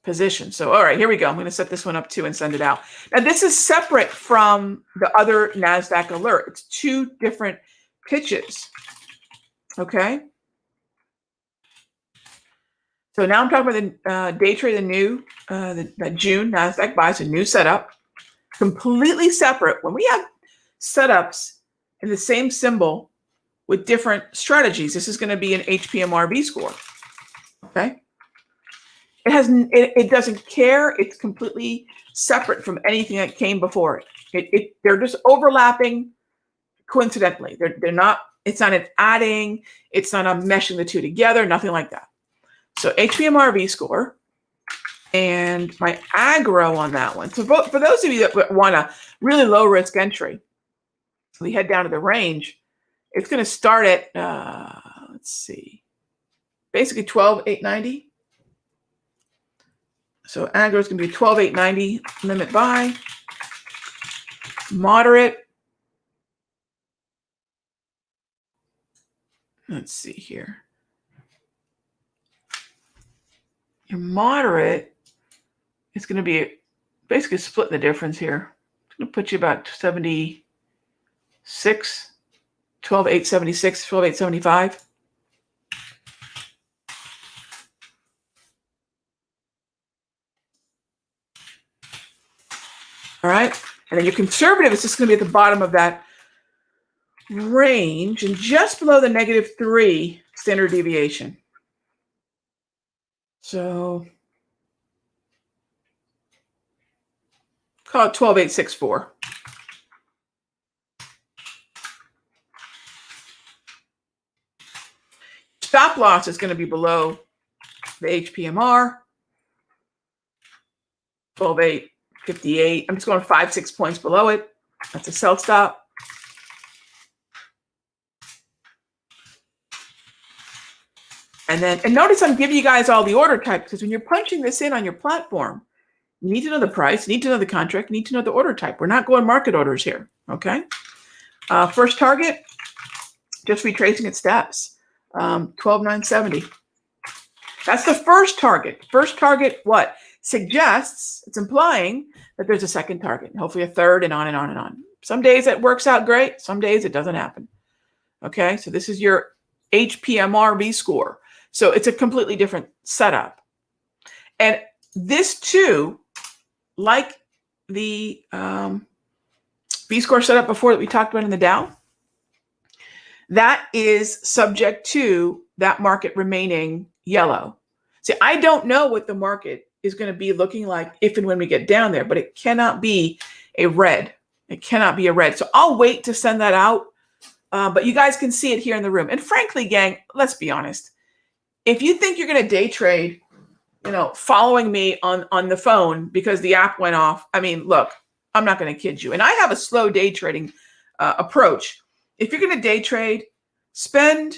S1: position. So, all right, here we go. I'm going to set this one up too and send it out. Now, this is separate from the other NASDAQ alert. It's two different pitches. Okay. So now I'm talking about the Daytrade, the new, the June NASDAQ buys, a new setup, completely separate. When we have setups in the same symbol with different strategies, this is going to be an HPMR V score. Okay. It doesn't care. It's completely separate from anything that came before it. They're just overlapping coincidentally. They're not, it's not an adding, it's not a meshing the two together, nothing like that. So HPMR V score and my aggro on that one. So for those of you that want a really low risk entry, we head down to the range. It's going to start at, let's see, basically 12,890. So aggro is going to be 12,890 limit buy. Moderate. Let's see here. Your moderate is going to be basically splitting the difference here. It's going to put you about 76. 12,876, 12,875. All right. And then your conservative is just going to be at the bottom of that range and just below the -3 standard deviation. So call it 12,864. Stop loss is going to be below the HPMR, 12,858. I'm just going 5-6 points below it. That's a sell stop. And notice I'm giving you guys all the order type, because when you're punching this in on your platform, you need to know the price, you need to know the contract, you need to know the order type. We're not going market orders here, okay? First target, just retracing its steps, 12,970. That's the first target. First target, what? Suggests, it's implying that there's a second target, hopefully a third, and on and on and on. Some days it works out great, some days it doesn't happen. Okay, so this is your HPMR V-score. So it's a completely different setup. And this too, like the V-score setup before that we talked about in the Dow, that is subject to that market remaining yellow. See, I don't know what the market is going to be looking like if and when we get down there, but it cannot be a red. It cannot be a red. So I'll wait to send that out, but you guys can see it here in the room. And frankly, gang, let's be honest. If you think you're going to day trade, following me on the phone because the app went off, I mean, look, I'm not going to kid you. And I have a slow day trading approach. If you're going to day trade, spend,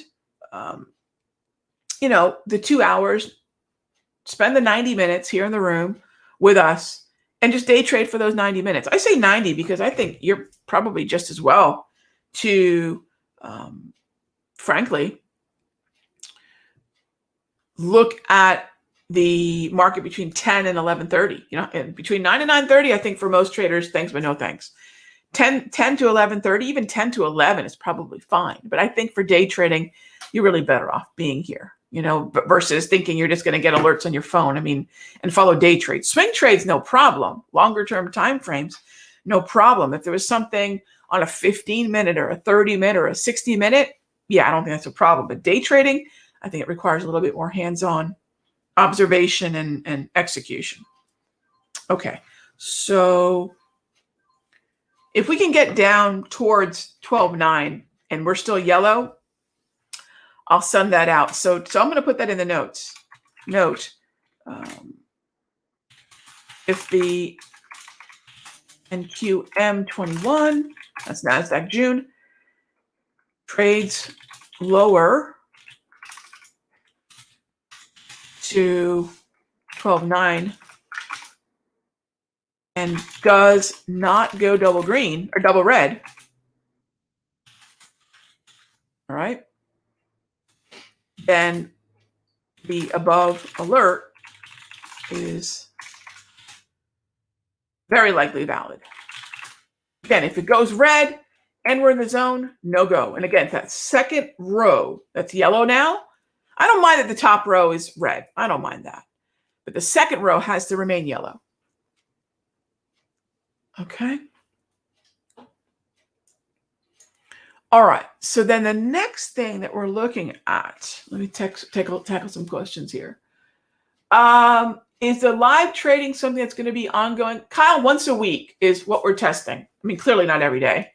S1: the 2 hours, spend the 90 minutes here in the room with us and just day trade for those 90 minutes. I say 90 because I think you're probably just as well to, frankly, look at the market between 10 and 11:30. And between 9 and 9:30, I think for most traders, thanks but no thanks. 10 to 11:30, even 10 to 11 is probably fine. But I think for day trading, you're really better off being here, versus thinking you're just going to get alerts on your phone. I mean, and follow day trades. Swing trades, no problem. Longer term time frames, no problem. If there was something on a 15-minute or a 30-minute or a 60-minute, yeah, I don't think that's a problem. But day trading, I think it requires a little bit more hands-on observation and execution. Okay, so if we can get down towards 12.9 and we're still yellow, I'll send that out. So I'm going to put that in the notes. Note, if the NQM21, that's NASDAQ June, trades lower to 12.9 and does not go double green or double red, all right, then the above alert is very likely valid. Again, if it goes red and we're in the zone, no go. And again, that second row that's yellow now, I don't mind that the top row is red. I don't mind that. But the second row has to remain yellow. Okay. All right. So then the next thing that we're looking at, let me tackle some questions here. Is the live trading something that's going to be ongoing? Kyle, once a week is what we're testing. I mean, clearly not every day.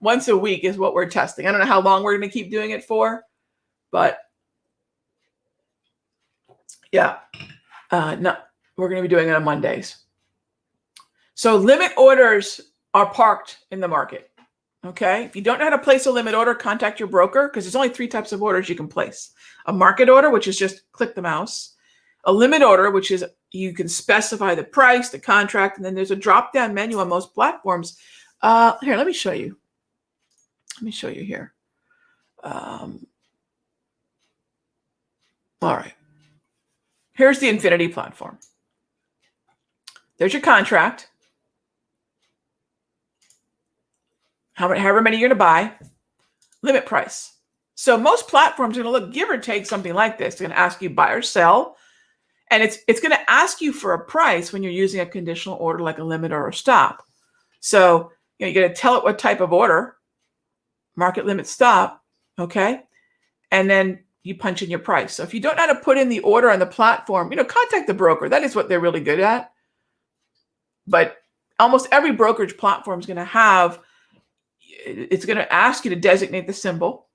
S1: Once a week is what we're testing. I don't know how long we're going to keep doing it for, but yeah, no, we're going to be doing it on Mondays. So limit orders are parked in the market. Okay. If you don't know how to place a limit order, contact your broker, because there's only 3 types of orders you can place. A market order, which is just click the mouse. A limit order, which is you can specify the price, the contract, and then there's a drop-down menu on most platforms. Here, let me show you. Let me show you here. All right. Here's the Infinity platform. There's your contract. however many you're going to buy, limit price. So most platforms are going to look, give or take, something like this. They're going to ask you buy or sell. And it's going to ask you for a price when you're using a conditional order like a limit or a stop. So you're going to tell it what type of order, market, limit, stop, okay? And then you punch in your price. So if you don't know how to put in the order on the platform, contact the broker. That is what they're really good at. But almost every brokerage platform is going to have, it's going to ask you to designate the symbol,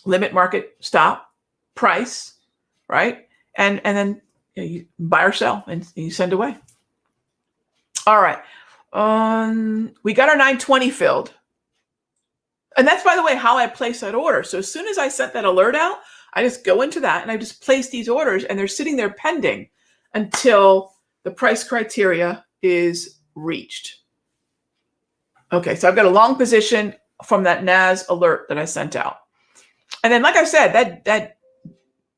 S1: limit, market, stop, price, right? And then you buy or sell and you send away. All right. We got our 920 filled. And that's, by the way, how I place that order. So as soon as I sent that alert out, I just go into that and I just place these orders and they're sitting there pending until the price criteria is reached. Okay, so I've got a long position from that NAS alert that I sent out. And then, like I said, that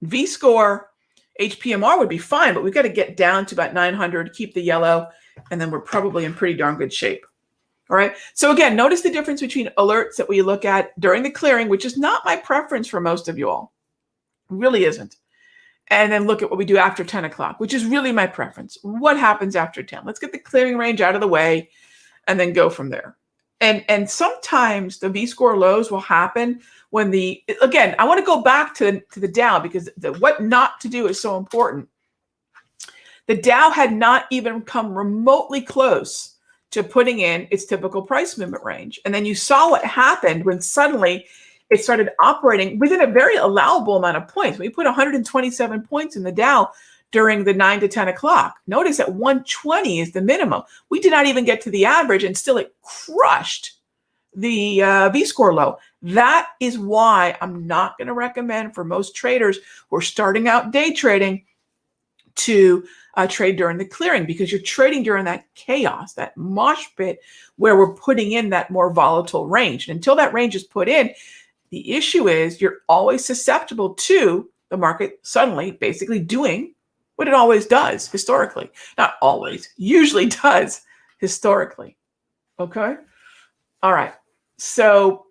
S1: V-score HPMR would be fine, but we've got to get down to about 900, keep the yellow, and then we're probably in pretty darn good shape. All right. So again, notice the difference between alerts that we look at during the clearing, which is not my preference for most of you all. It really isn't. And then look at what we do after 10 o'clock, which is really my preference. What happens after 10? Let's get the clearing range out of the way and then go from there. And sometimes the V-score lows will happen when again, I want to go back to the Dow because what not to do is so important. The Dow had not even come remotely close to putting in its typical price movement range. And then you saw what happened when suddenly it started operating within a very allowable amount of points. We put 127 points in the Dow during the 9 to 10 o'clock. Notice that 120 is the minimum. We did not even get to the average and still it crushed the V-score low. That is why I'm not going to recommend for most traders who are starting out day trading to trade during the clearing, because you're trading during that chaos, that mosh pit where we're putting in that more volatile range. And until that range is put in, the issue is you're always susceptible to the market suddenly basically doing what it always does historically. Not always, usually does historically. Okay? All right. So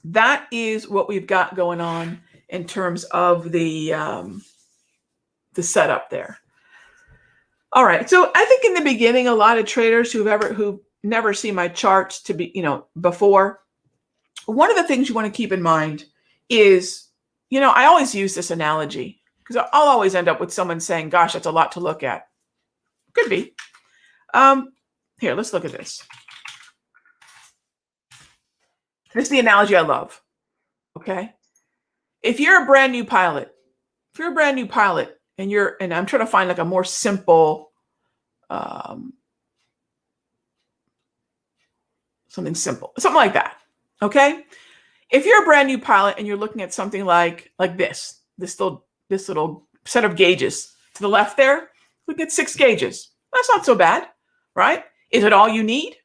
S1: that is what we've got going on in terms of the setup there. All right. So I think in the beginning, a lot of traders who've never seen my charts before, one of the things you want to keep in mind is, I always use this analogy because I'll always end up with someone saying, gosh, that's a lot to look at. Could be. Here, let's look at this. This is the analogy I love. Okay. If you're a brand new pilot, and I'm trying to find like a more simple, something like that. Okay. If you're a brand new pilot and you're looking at something like this little set of gauges to the left there, look at 6 gauges. That's not so bad, right? Is it all you need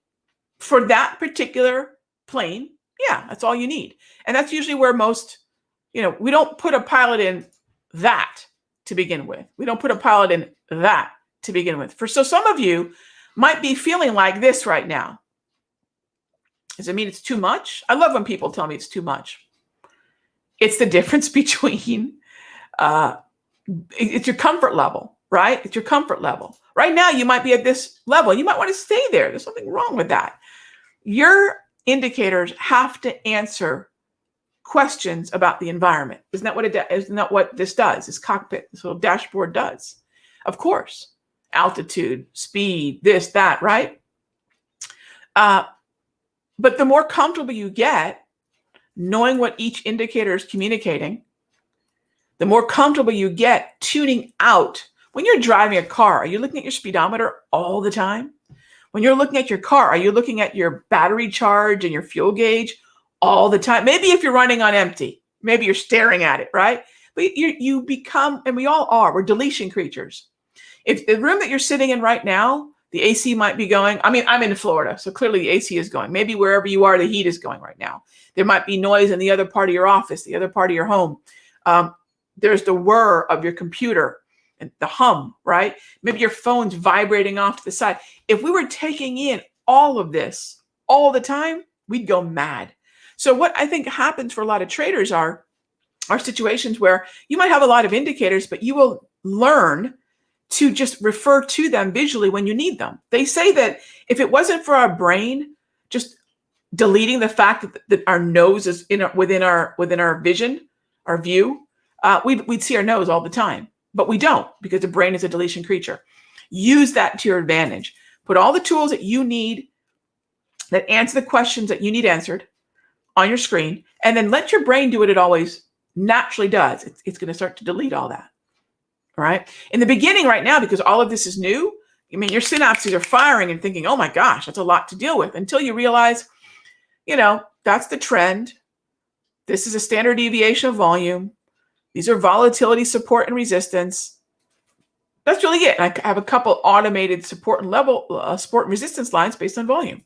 S1: for that particular plane? Yeah, that's all you need. And that's usually where most, we don't put a pilot in that to begin with. We don't put a pilot in that to begin with. So some of you might be feeling like this right now. Does it mean it's too much? I love when people tell me it's too much. It's the difference between, it's your comfort level, right? It's your comfort level. Right now, you might be at this level. You might want to stay there. There's something wrong with that. Your indicators have to answer questions about the environment. Isn't that what this does? This cockpit, this little dashboard does. Of course, altitude, speed, this, that, right? But the more comfortable you get knowing what each indicator is communicating, the more comfortable you get tuning out. When you're driving a car, are you looking at your speedometer all the time? When you're looking at your car, are you looking at your battery charge and your fuel gauge all the time? Maybe if you're running on empty, maybe you're staring at it, right? But you become, and we all are, we're deletion creatures. If the room that you're sitting in right now, the AC might be going. I mean, I'm in Florida, so clearly the AC is going. Maybe wherever you are, the heat is going right now. There might be noise in the other part of your office, the other part of your home. There's the whir of your computer and the hum, right? Maybe your phone's vibrating off to the side. If we were taking in all of this all the time, We'd go mad. So what I think happens for a lot of traders are situations where you might have a lot of indicators, but you will learn to just refer to them visually when you need them. They say that if it wasn't for our brain just deleting the fact that our nose is within our vision, our view, we'd see our nose all the time, but we don't, because the brain is a deletion creature. Use that to your advantage. Put all the tools that you need that answer the questions that you need answered on your screen, and then let your brain do what it always naturally does. It's going to start to delete all that. All right. In the beginning right now, because all of this is new, I mean, your synapses are firing and thinking, oh my gosh, that's a lot to deal with, until you realize, that's the trend. This is a standard deviation of volume. These are volatility, support, and resistance. That's really it. I have a couple automated support and resistance lines based on volume.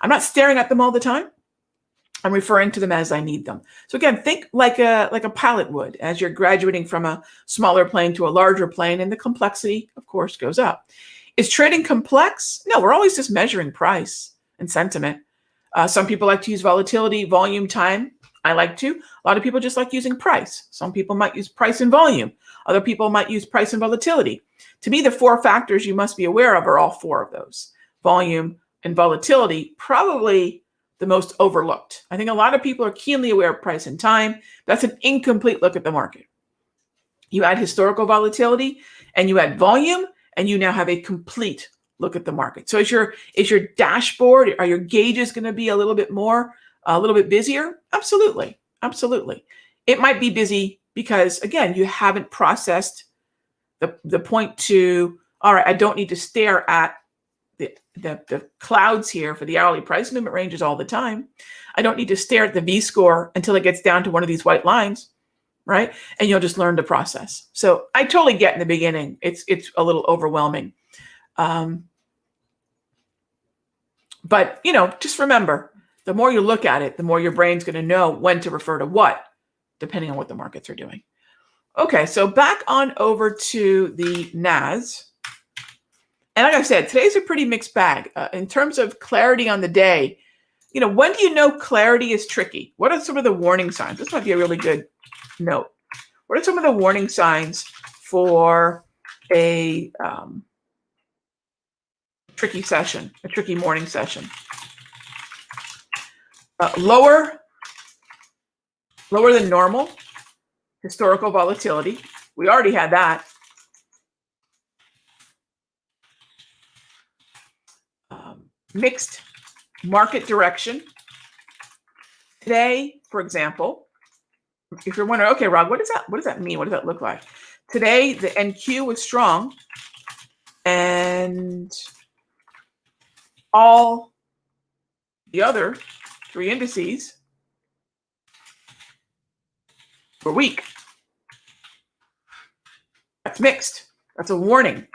S1: I'm not staring at them all the time. I'm referring to them as I need them. So again, think like a pilot would as you're graduating from a smaller plane to a larger plane, and the complexity, of course, goes up. Is trading complex? No, we're always just measuring price and sentiment. Some people like to use volatility, volume, time. I like to. A lot of people just like using price. Some people might use price and volume. Other people might use price and volatility. To me, the 4 factors you must be aware of are all 4 of those. Volume and volatility, probably the most overlooked. I think a lot of people are keenly aware of price and time. That's an incomplete look at the market. You add historical volatility and you add volume, and you now have a complete look at the market. So is your dashboard, are your gauges going to be a little bit busier? Absolutely. Absolutely. It might be busy because, again, you haven't processed the point to, all right, I don't need to stare at the clouds here for the hourly price movement ranges all the time. I don't need to stare at the V-score until it gets down to one of these white lines, right? And you'll just learn the process. So I totally get in the beginning, it's a little overwhelming. But, just remember, the more you look at it, the more your brain's going to know when to refer to what, depending on what the markets are doing. Okay, so back on over to the NAS. And like I said, today's a pretty mixed bag. In terms of clarity on the day, when do you know clarity is tricky? What are some of the warning signs? This might be a really good note. What are some of the warning signs for a tricky session, a tricky morning session? Lower than normal historical volatility. We already had that. Mixed market direction. Today, for example, if you're wondering, okay, Rog, what does that mean? What does that look like? Today, the NQ was strong, and all the other 3 indices were weak. That's mixed. That's a warning.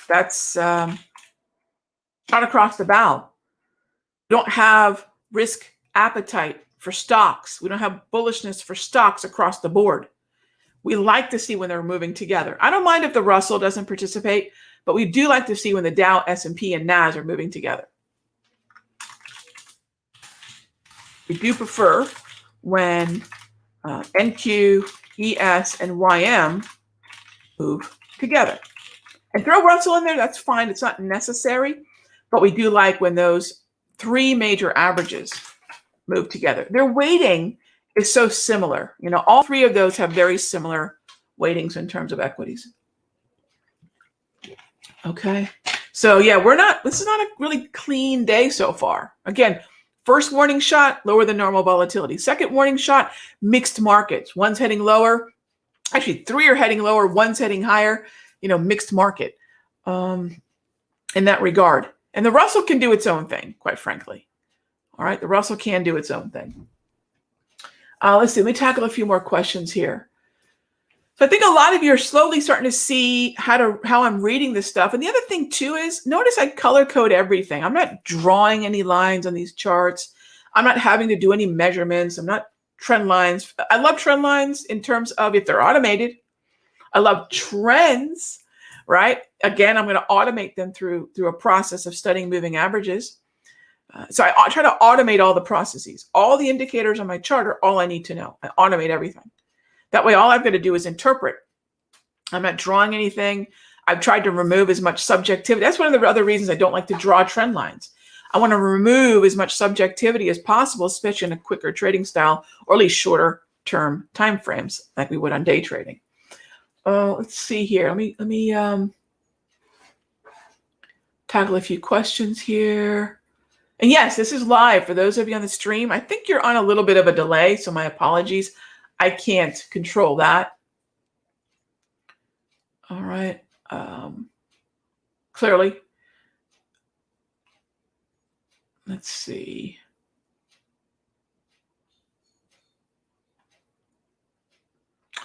S1: That's shot across the bow. We don't have risk appetite for stocks. We don't have bullishness for stocks across the board. We like to see when they're moving together. I don't mind if the Russell doesn't participate, but we do like to see when the Dow, S&P, and NAS are moving together. We do prefer when NQ, ES, and YM move together. And throw Russell in there, that's fine. It's not necessary, but we do like when those 3 major averages move together. Their weighting is so similar. All 3 of those have very similar weightings in terms of equities. Okay. So yeah, this is not a really clean day so far. Again, first warning shot, lower than normal volatility. Second warning shot, mixed markets. One's heading lower. Actually, 3 are heading lower. One's heading higher. Mixed market in that regard. And the Russell can do its own thing, quite frankly. All right, the Russell can do its own thing. Let's see. Let me tackle a few more questions here. So I think a lot of you are slowly starting to see how I'm reading this stuff. And the other thing too is, notice I color code everything. I'm not drawing any lines on these charts. I'm not having to do any measurements. I'm not trend lines. I love trend lines in terms of if they're automated. I love trends, right? Again, I'm going to automate them through a process of studying moving averages. So I try to automate all the processes. All the indicators on my chart are all I need to know. I automate everything. That way, all I've got to do is interpret. I'm not drawing anything. I've tried to remove as much subjectivity. That's one of the other reasons I don't like to draw trend lines. I want to remove as much subjectivity as possible, especially in a quicker trading style, or at least shorter term time frames like we would on day trading. Let's see here. Let me tackle a few questions here. And yes, this is live for those of you on the stream. I think you're on a little bit of a delay, so my apologies. I can't control that. All right. Clearly. Let's see.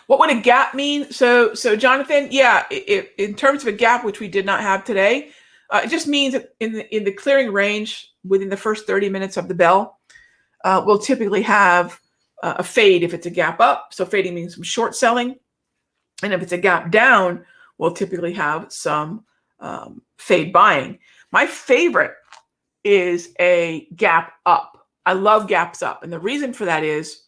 S1: What would a gap mean? So Jonathan, yeah, in terms of a gap, which we did not have today, it just means that in the clearing range within the first 30 minutes of the bell, we'll typically have a fade if it's a gap up. So fading means some short selling. And if it's a gap down, we'll typically have some fade buying. My favorite is a gap up. I love gaps up. And the reason for that is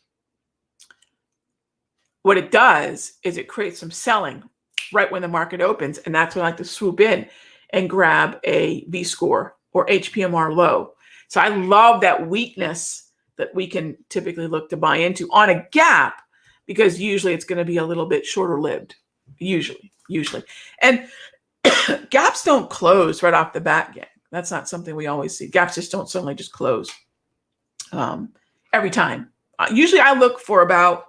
S1: what it does is it creates some selling right when the market opens. And that's when I like to swoop in and grab a V score or HPMR low. So I love that weakness that we can typically look to buy into on a gap, because usually it's going to be a little bit shorter lived, usually. And gaps don't close right off the bat, gang. That's not something we always see. Gaps just don't suddenly just close every time. Usually I look for about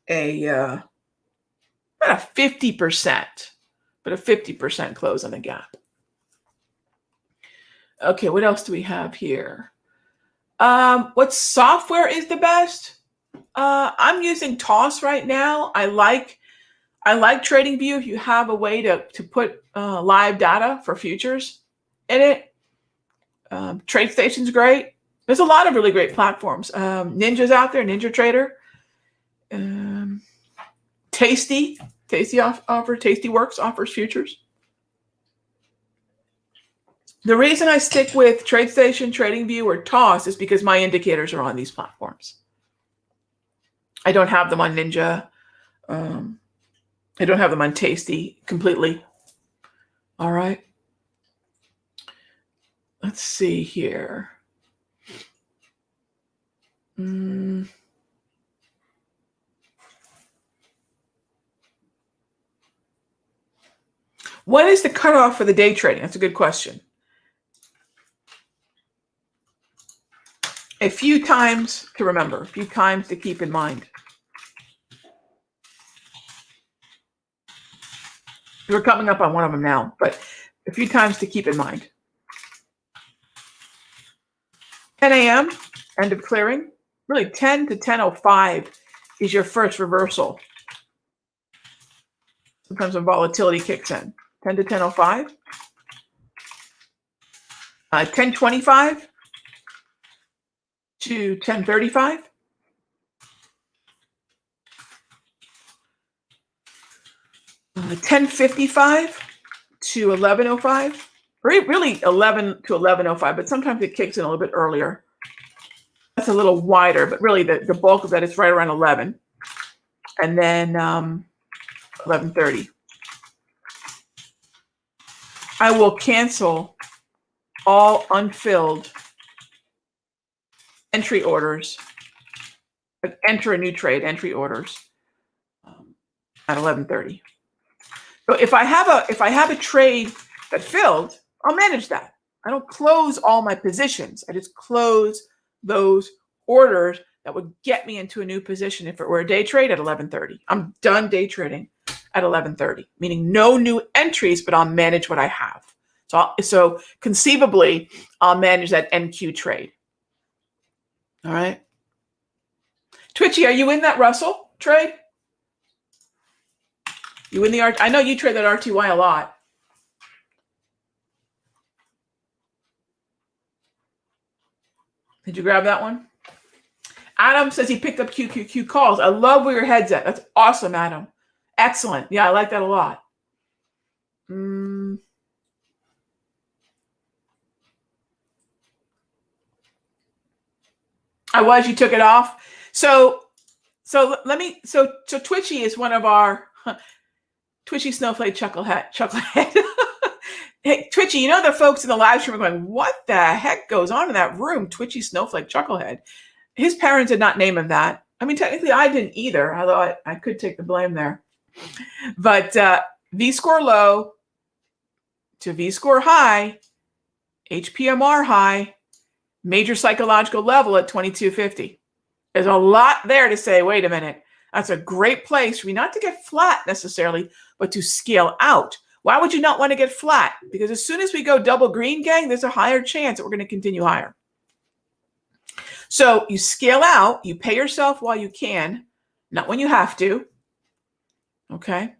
S1: a 50%, but a 50% close on a gap. Okay, what else do we have here? What software is the best? I'm using Toss right now. I like TradingView if you have a way to put live data for futures in it. TradeStation's great. There's a lot of really great platforms. Ninja's out there, Ninja Trader. Tastyworks offers futures. The reason I stick with TradeStation, TradingView, or Toss is because my indicators are on these platforms. I don't have them on Ninja. I don't have them on Tasty completely. All right. Let's see here. What is the cutoff for the day trading? That's a good question. A few times to remember, a few times to keep in mind. We're coming up on one of them now, but a few times to keep in mind. 10 a.m., end of clearing. Really, 10 to 10:05 is your first reversal. Sometimes when volatility kicks in. 10 to 10:05. 10:25 to 10:35. 10:55 to 11:05. Really 11 to 11:05, but sometimes it kicks in a little bit earlier. That's a little wider, but really the bulk of that is right around 11. And then 11:30. I will cancel all unfilled entry orders, enter a new trade entry orders at 11:30. So if I have a trade that filled, I'll manage that. I don't close all my positions. I just close those orders that would get me into a new position if it were a day trade at 11:30. I'm done day trading at 11:30, meaning no new entries, but I'll manage what I have. So conceivably, I'll manage that NQ trade. All right. Twitchy, are you in that Russell trade? You in the I know you trade that RTY a lot. Did you grab that one? Adam says he picked up QQQ calls. I love where your head's at. That's awesome, Adam. Excellent. Yeah, I like that a lot. I was, you took it off. So Twitchy is one of our Twitchy Snowflake Chucklehead. Hey, Twitchy, you know the folks in the live stream are going, what the heck goes on in that room? Twitchy Snowflake Chucklehead. His parents did not name him that. I mean, technically I didn't either, although I could take the blame there. But V-score low to V-score high, HPMR high, major psychological level at 2250. There's a lot there to say, wait a minute, that's a great place for me not to get flat necessarily, but to scale out. Why would you not want to get flat? Because as soon as we go double green, gang, there's a higher chance that we're going to continue higher. So you scale out, you pay yourself while you can, not when you have to. Okay.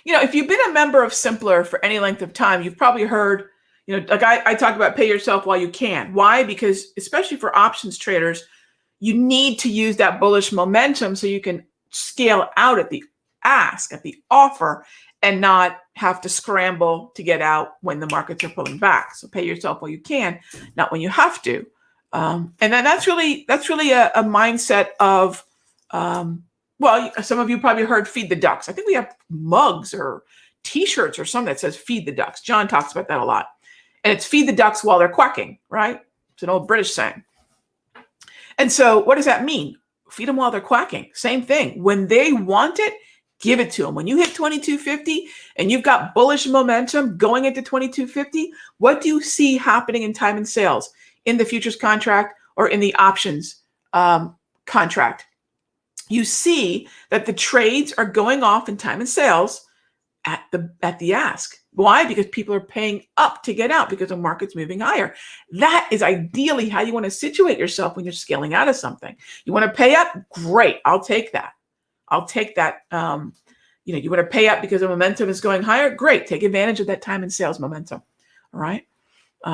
S1: You know, if you've been a member of Simpler for any length of time, you've probably heard, you know, like I talk about pay yourself while you can. Why? Because especially for options traders, you need to use that bullish momentum so you can scale out at the ask, at the offer, and not have to scramble to get out when the markets are pulling back. So pay yourself while you can, not when you have to. And then that's really a mindset of, well, some of you probably heard feed the ducks. I think we have mugs or T-shirts or something that says feed the ducks. John talks about that a lot. And it's feed the ducks while they're quacking, right? It's an old British saying. And so what does that mean? Feed them while they're quacking. Same thing. When they want it, give it to them. When you hit 2250 and you've got bullish momentum going into 2250, what do you see happening in time and sales in the futures contract or in the options contract? You see that the trades are going off in time and sales at the ask. Why? Because people are paying up to get out because the market's moving higher. That is ideally how you want to situate yourself when you're scaling out of something. You want to pay up? Great. I'll take that. I'll take that. You know, you want to pay up because the momentum is going higher? Great. Take advantage of that time and sales momentum. All right.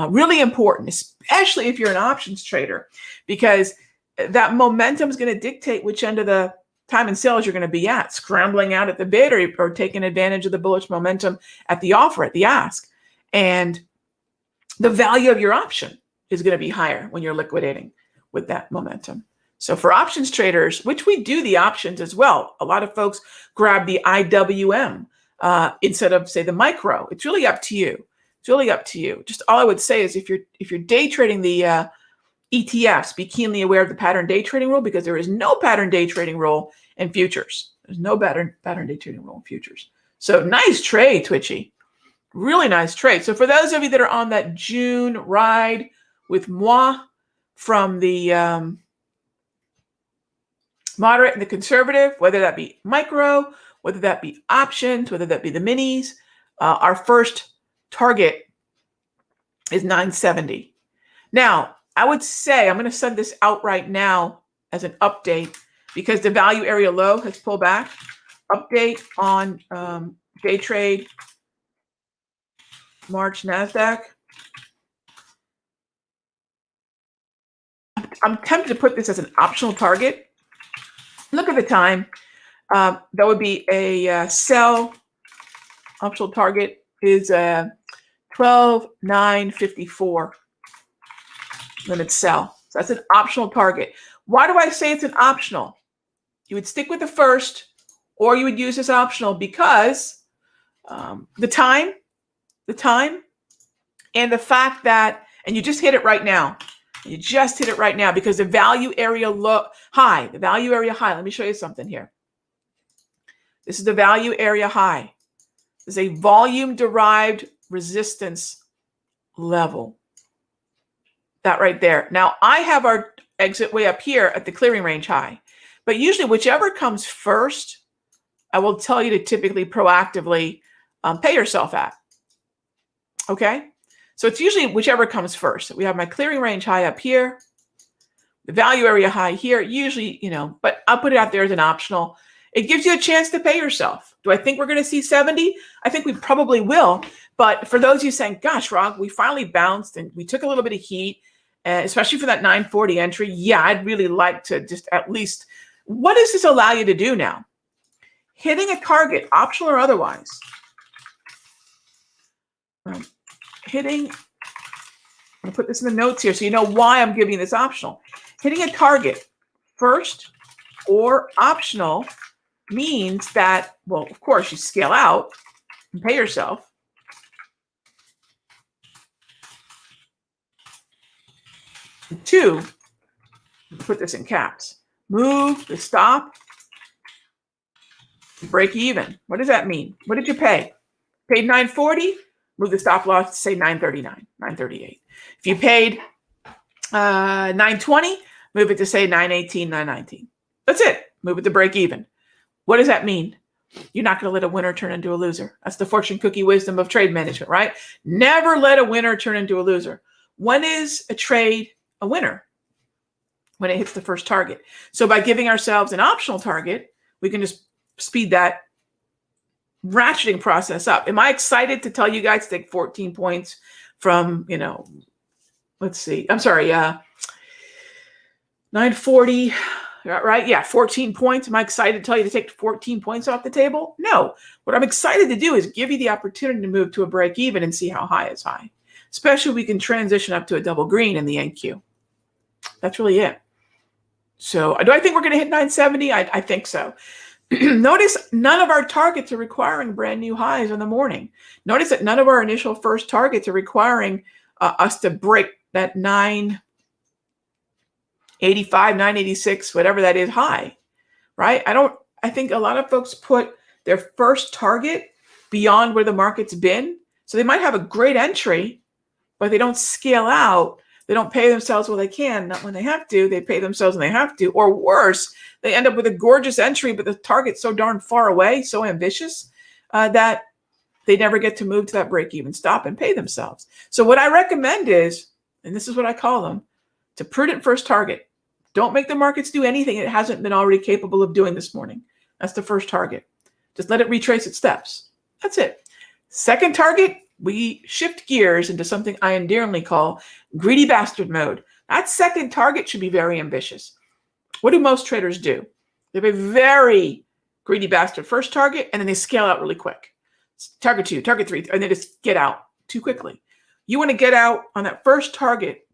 S1: Really important, especially if you're an options trader, because that momentum is going to dictate which end of the time and sales you're going to be at, scrambling out at the bid or taking advantage of the bullish momentum at the offer, at the ask. And the value of your option is going to be higher when you're liquidating with that momentum. So for options traders, which we do the options as well, a lot of folks grab the IWM instead of, say, the micro. It's really up to you. It's really up to you. Just all I would say is if you're day trading the ETFs, be keenly aware of the pattern day trading rule, because there is no pattern day trading rule in futures. There's no pattern day trading rule in futures. So nice trade, Twitchy. Really nice trade. So for those of you that are on that June ride with moi from the moderate and the conservative, whether that be micro, whether that be options, whether that be the minis, our first target is 970. Now, I would say I'm going to send this out right now as an update because the value area low has pulled back. Update on Daytrade March NASDAQ. I'm tempted to put this as an optional target. Look at the time. That would be a sell. Optional target is 12,954. Limit sell. So that's an optional target. Why do I say it's an optional? You would stick with the first, or you would use this optional because the time, and the fact that, and you just hit it right now. You just hit it right now because the value area high, the value area high. Let me show you something here. This is the value area high. This is a volume-derived resistance level. That right there. Now, I have our exit way up here at the clearing range high. But usually, whichever comes first, I will tell you to typically proactively pay yourself at. Okay? So it's usually whichever comes first. We have my clearing range high up here, the value area high here. Usually, you know, but I'll put it out there as an optional. It gives you a chance to pay yourself. Do I think we're going to see 70? I think we probably will. But for those of you saying, gosh, Rob, we finally bounced and we took a little bit of heat, especially for that 940 entry. Yeah, I'd really like to just at least, what does this allow you to do now? Hitting a target, optional or otherwise. I'm going to put this in the notes here so you know why I'm giving you this optional. hitting a target first or optional means that, well, of course, you scale out and pay yourself. And two, put this in caps, move the stop, break even. What does that mean? What did you pay? Paid $9.40, move the stop loss to say $9.39, $9.38. If you paid $9.20, move it to say $9.18, $9.19. That's it. Move it to break even. What does that mean? You're not going to let a winner turn into a loser. That's the fortune cookie wisdom of trade management, right? Never let a winner turn into a loser. When is a trade a winner? When it hits the first target. So by giving ourselves an optional target, we can just speed that ratcheting process up. Am I excited to tell you guys to take 14 points from, let's see, I'm sorry, 940, right? Yeah, 14 points. Am I excited to tell you to take 14 points off the table? No. What I'm excited to do is give you the opportunity to move to a break even and see how high is high. Especially we can transition up to a double green in the NQ. That's really it. So do I think we're going to hit 970? I think so. Notice none of our targets are requiring brand new highs in the morning. Notice that none of our initial first targets are requiring us to break that 985, 986, whatever that is high, right? I think a lot of folks put their first target beyond where the market's been. So they might have a great entry, but they don't scale out. They don't pay themselves when they can, not when they have to. They pay themselves when they have to. Or worse, they end up with a gorgeous entry, but the target's so darn far away, so ambitious, that they never get to move to that break-even stop and pay themselves. So what I recommend is, and this is what I call them, it's a prudent first target. Don't make the markets do anything it hasn't been already capable of doing this morning. That's the first target. Just let it retrace its steps. That's it. Second target, we shift gears into something I endearingly call greedy bastard mode. That second target should be very ambitious. What do most traders do? They have a very greedy bastard first target, and then they scale out really quick. Target 2, target 3, and they just get out too quickly. You want to get out on that first target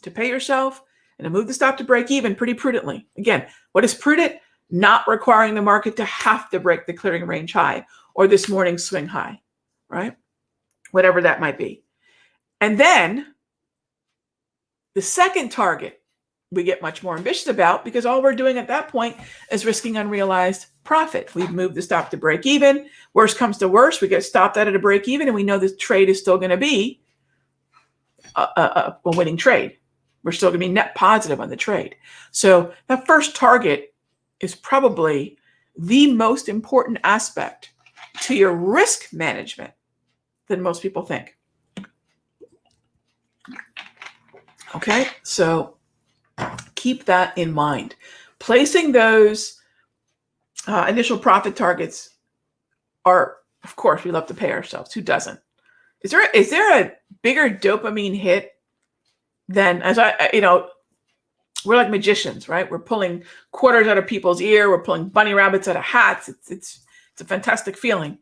S1: to pay yourself and to move the stop to break even pretty prudently. Again, what is prudent? Not requiring the market to have to break the clearing range high or this morning's swing high, right? Whatever that might be. And then the second target we get much more ambitious about, because all we're doing at that point is risking unrealized profit. We've moved the stop to break even. Worst comes to worst, we get stopped out at a break even, and we know this trade is still going to be a winning trade. We're still going to be net positive on the trade. So that first target is probably the most important aspect to your risk management than most people think. Okay, so keep that in mind. Placing those initial profit targets are, of course, we love to pay ourselves. Who doesn't? Is there a bigger dopamine hit than, we're like magicians, right? We're pulling quarters out of people's ear. We're pulling bunny rabbits out of hats. It's a fantastic feeling.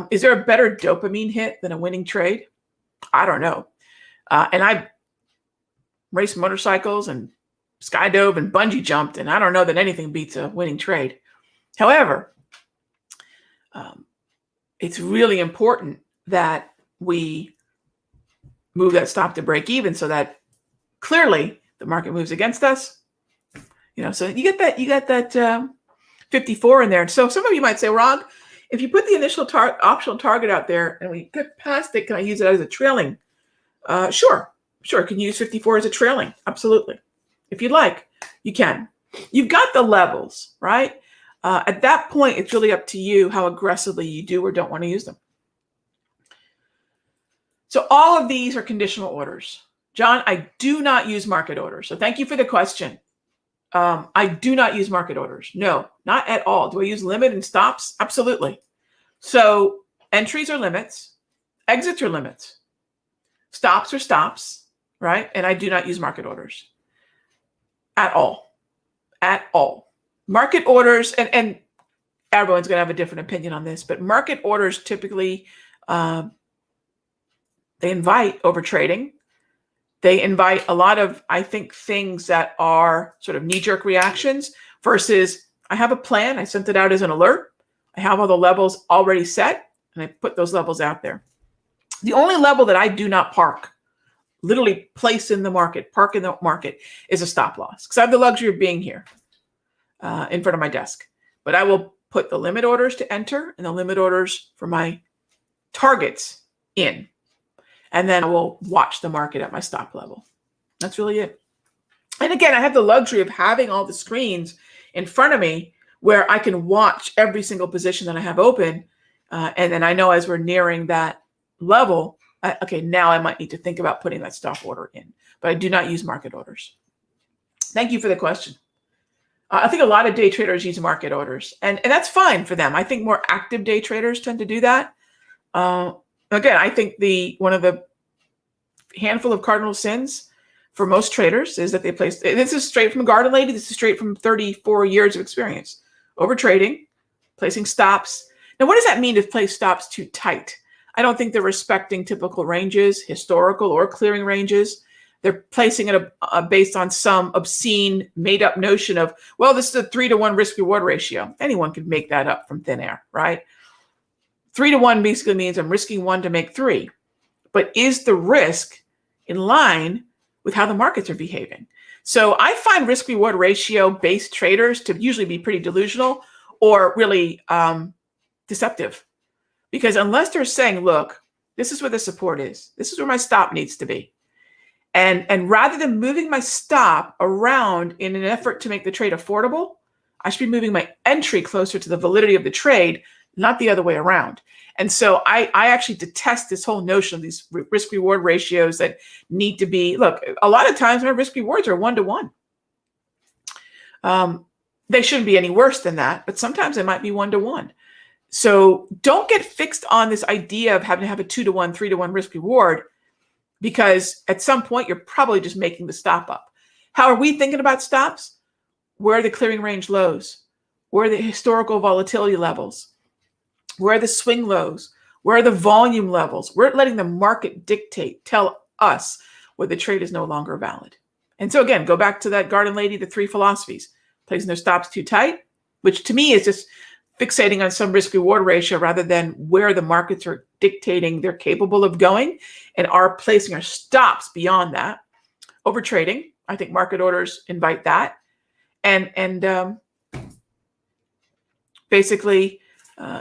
S1: Is there a better dopamine hit than a winning trade? I don't know. And I've raced motorcycles and skydove and bungee jumped, and I don't know that anything beats a winning trade. However, it's really important that we move that stop to break even so that clearly the market moves against us. So you get that 54 in there. So some of you might say, Rog, if you put the initial optional target out there and we get past it, can I use it as a trailing? Sure. Can you use 54 as a trailing? Absolutely. If you'd like, you can. You've got the levels, right? At that point, it's really up to you how aggressively you do or don't want to use them. So all of these are conditional orders. John, I do not use market orders. So thank you for the question. I do not use market orders. No, not at all. Do I use limit and stops? Absolutely. So entries are limits, exits are limits, stops are stops, right? And I do not use market orders at all. At all. Market orders, and everyone's going to have a different opinion on this, but market orders typically, they invite over trading. They invite a lot of, I think, things that are sort of knee-jerk reactions versus I have a plan. I sent it out as an alert. I have all the levels already set, and I put those levels out there. The only level that I do not park, literally place in the market, park in the market, is a stop loss, because I have the luxury of being here in front of my desk. But I will put the limit orders to enter and the limit orders for my targets in. And then I will watch the market at my stop level. That's really it. And again, I have the luxury of having all the screens in front of me where I can watch every single position that I have open. And then I know as we're nearing that level, okay, now I might need to think about putting that stop order in. But I do not use market orders. Thank you for the question. I think a lot of day traders use market orders, and that's fine for them. I think more active day traders tend to do that. Again, I think one of the handful of cardinal sins for most traders is that they place, this is straight from Garden Lady, this is straight from 34 years of experience, over trading, placing stops. Now, what does that mean to place stops too tight? I don't think they're respecting typical ranges, historical or clearing ranges. They're placing it based on some obscene made-up notion of, well, this is a 3-to-1 risk-reward ratio. Anyone could make that up from thin air, right? 3-to-1 basically means I'm risking 1 to make 3. But is the risk in line with how the markets are behaving? So I find risk-reward ratio-based traders to usually be pretty delusional or really deceptive. Because unless they're saying, look, this is where the support is. This is where my stop needs to be. And rather than moving my stop around in an effort to make the trade affordable, I should be moving my entry closer to the validity of the trade, not the other way around. And so I actually detest this whole notion of these risk-reward ratios that need to be, look, a lot of times my risk rewards are 1-to-1. They shouldn't be any worse than that, but sometimes they might be 1-to-1. So don't get fixed on this idea of having to have a 2-to-1, 3-to-1 risk reward, because at some point you're probably just making the stop up. How are we thinking about stops? Where are the clearing range lows? Where are the historical volatility levels? Where are the swing lows? Where are the volume levels? We're letting the market dictate, tell us where the trade is no longer valid. And so again, go back to that Garden Lady, the 3 philosophies: placing their stops too tight, which to me is just fixating on some risk reward ratio rather than where the markets are dictating they're capable of going, and are placing our stops beyond that. Over trading, I think market orders invite that. And basically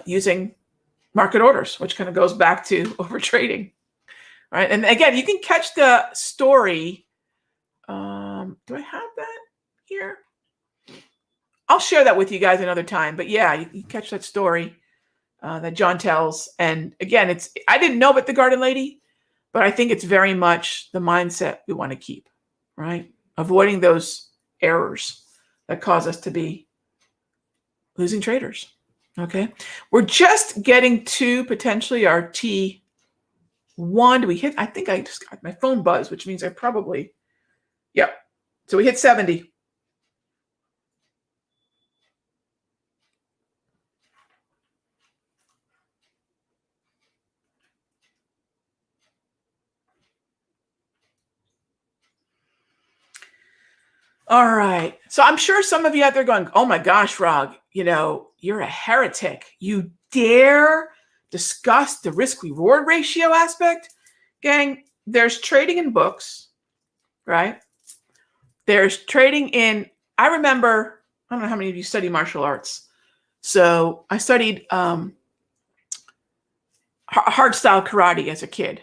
S1: using market orders, which kind of goes back to over trading, right? And again, you can catch the story. Do I have that here? I'll share that with you guys another time. But yeah, you can catch that story that John tells. And again, I didn't know about the Garden Lady, but I think it's very much the mindset we want to keep, right? Avoiding those errors that cause us to be losing traders. Okay. We're just getting to potentially our T1. Do we hit? I think I just got my phone buzz, which means I probably, yep. So we hit 70. All right. So I'm sure some of you out there going, oh my gosh, Rog, you're a heretic. You dare discuss the risk reward ratio aspect? Gang, there's trading in books, right? There's trading in, I remember, I don't know how many of you study martial arts. So I studied hard style karate as a kid.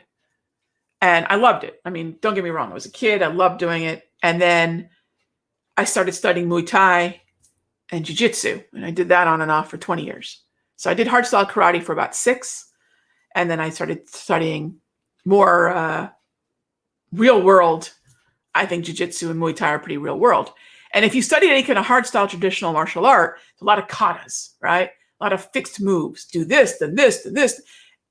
S1: And I loved it. I mean, don't get me wrong. I was a kid. I loved doing it. And then I started studying Muay Thai and Jiu-Jitsu, and I did that on and off for 20 years. So I did hardstyle karate for about 6, and then I started studying more real world. I think Jiu-Jitsu and Muay Thai are pretty real world. And if you study any kind of hardstyle traditional martial art, there's a lot of katas, right? A lot of fixed moves. Do this, then this, then this.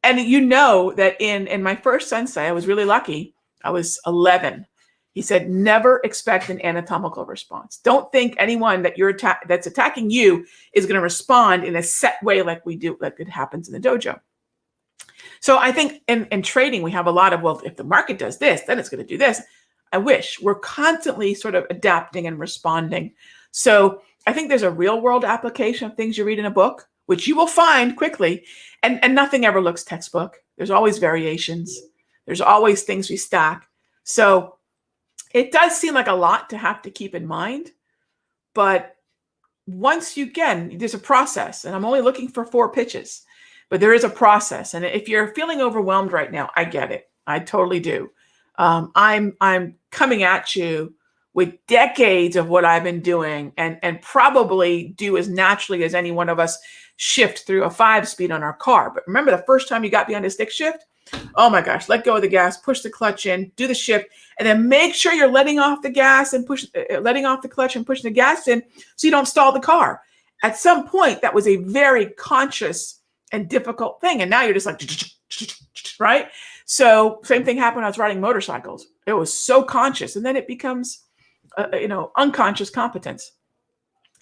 S1: And you know that in my first sensei, I was really lucky. I was 11. He said, never expect an anatomical response. Don't think anyone that that's attacking you is going to respond in a set way like we do, like it happens in the dojo. So I think in trading, we have a lot of, well, if the market does this, then it's going to do this. I wish. We're constantly sort of adapting and responding. So I think there's a real world application of things you read in a book, which you will find quickly. And nothing ever looks textbook. There's always variations. There's always things we stack. So it does seem like a lot to have to keep in mind. But once you, again, there's a process. And I'm only looking for 4 pitches. But there is a process. And if you're feeling overwhelmed right now, I get it. I totally do. I'm coming at you with decades of what I've been doing and probably do as naturally as any one of us shift through a 5-speed on our car. But remember the first time you got behind a stick shift? Oh my gosh, let go of the gas, push the clutch in, do the shift, and then make sure you're letting off the gas and letting off the clutch and pushing the gas in so you don't stall the car. At some point, that was a very conscious and difficult thing. And now you're just like, right? So same thing happened when I was riding motorcycles. It was so conscious. And then it becomes, unconscious competence.